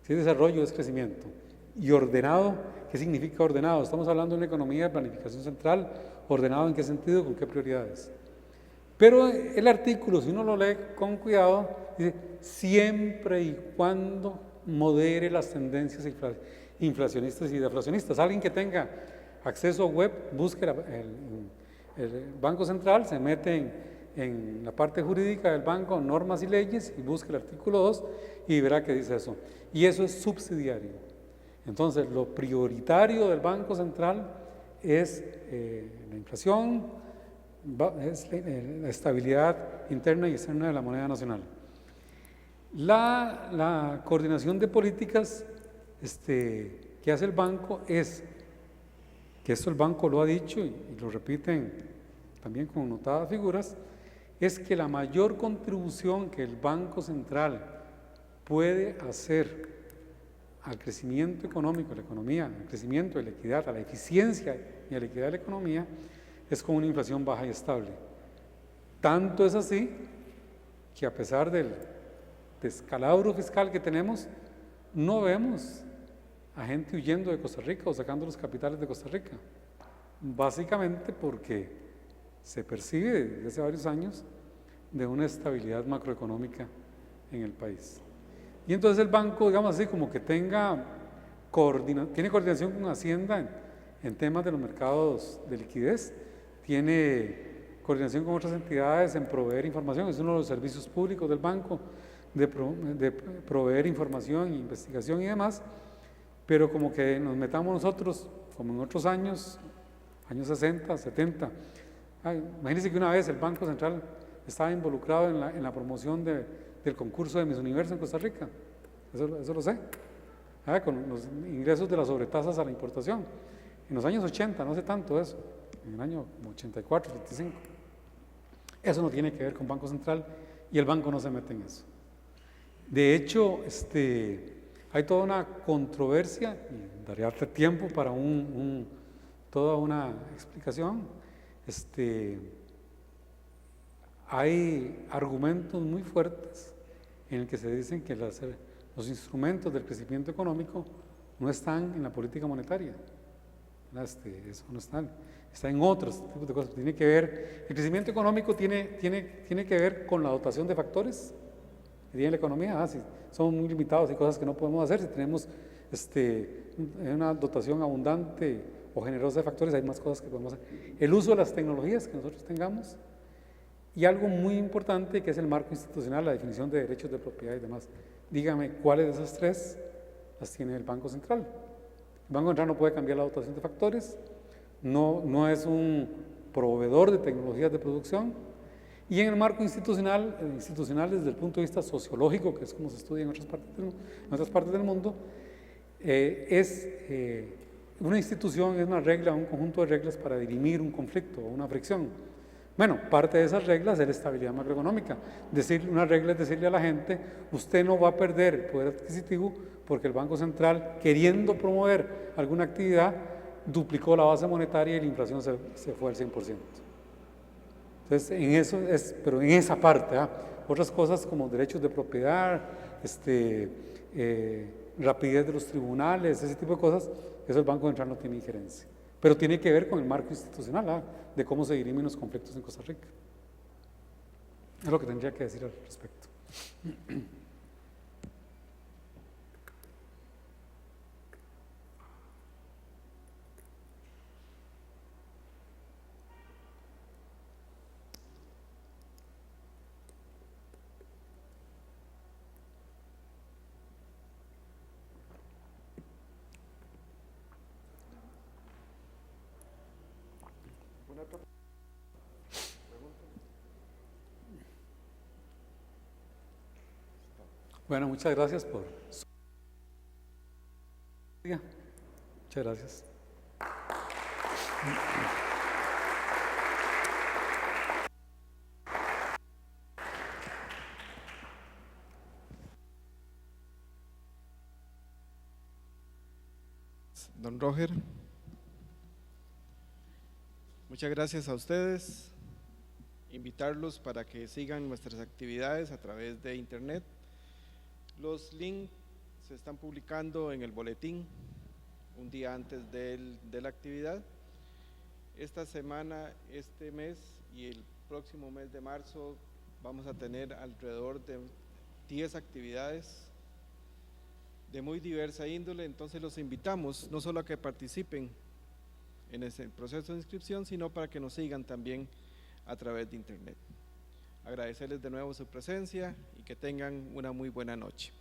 Si es desarrollo, es crecimiento. Y ordenado, ¿qué significa ordenado? Estamos hablando de una economía de planificación central. ¿Ordenado en qué sentido? ¿Con qué prioridades? Pero el artículo, si uno lo lee con cuidado, dice siempre y cuando modere las tendencias inflacionistas y deflacionistas. Alguien que tenga acceso a web, busque el Banco Central, se mete en la parte jurídica del banco, normas y leyes, y busque el artículo 2 y verá que dice eso. Y eso es subsidiario. Entonces, lo prioritario del Banco Central es la inflación, es la estabilidad interna y externa de la moneda nacional. La coordinación de políticas que hace el banco es, que esto el banco lo ha dicho y lo repiten también con notadas figuras, es que la mayor contribución que el Banco Central puede hacer al crecimiento económico de la economía, al crecimiento de la equidad, a la eficiencia y a la equidad de la economía, es con una inflación baja y estable. Tanto es así que a pesar del descalabro fiscal que tenemos, no vemos a gente huyendo de Costa Rica o sacando los capitales de Costa Rica, básicamente porque se percibe desde hace varios años de una estabilidad macroeconómica en el país. Y entonces el banco, digamos así, como que tiene coordinación con Hacienda en temas de los mercados de liquidez, tiene coordinación con otras entidades en proveer información, es uno de los servicios públicos del banco, de proveer información, investigación y demás, pero como que nos metamos nosotros, como en otros años 60, 70. Imagínense que una vez el Banco Central estaba involucrado en la promoción del concurso de Miss Universo en Costa Rica, eso lo sé, con los ingresos de las sobretasas a la importación, en los años 80, no hace tanto eso, en el año 84, 85. Eso no tiene que ver con Banco Central y el banco no se mete en eso. De hecho, hay toda una controversia, y daría tiempo para toda una explicación. Hay argumentos muy fuertes en el que se dicen que los instrumentos del crecimiento económico no están en la política monetaria. Eso no está en otros tipos de cosas. Tiene que ver, el crecimiento económico tiene que ver con la dotación de factores que tiene la economía. Si somos muy limitados y cosas que no podemos hacer, si tenemos una dotación abundante o generosa de factores, hay más cosas que podemos hacer. El uso de las tecnologías que nosotros tengamos, y algo muy importante que es el marco institucional, la definición de derechos de propiedad y demás. Dígame, ¿cuáles de esas tres las tiene el Banco Central? El Banco Central no puede cambiar la dotación de factores, no es un proveedor de tecnologías de producción, Y en el marco institucional, desde el punto de vista sociológico, que es como se estudia en otras partes del mundo, una institución es una regla, un conjunto de reglas para dirimir un conflicto o una fricción. Bueno, parte de esas reglas es la estabilidad macroeconómica. Una regla es decirle a la gente, usted no va a perder el poder adquisitivo porque el Banco Central, queriendo promover alguna actividad, duplicó la base monetaria y la inflación se fue al 100%. Entonces, pero en esa parte, otras cosas como derechos de propiedad, rapidez de los tribunales, ese tipo de cosas, eso el Banco Central no tiene injerencia. Pero tiene que ver con el marco institucional, de cómo se dirimen los conflictos en Costa Rica. Es lo que tendría que decir al respecto. Bueno, muchas gracias por su... Muchas gracias. Don Roger, muchas gracias a ustedes. Invitarlos para que sigan nuestras actividades a través de internet. Los links se están publicando en el boletín un día antes de la actividad. Esta semana, este mes y el próximo mes de marzo vamos a tener alrededor de 10 actividades de muy diversa índole, entonces los invitamos no solo a que participen en ese proceso de inscripción, sino para que nos sigan también a través de internet. Agradecerles de nuevo su presencia y que tengan una muy buena noche.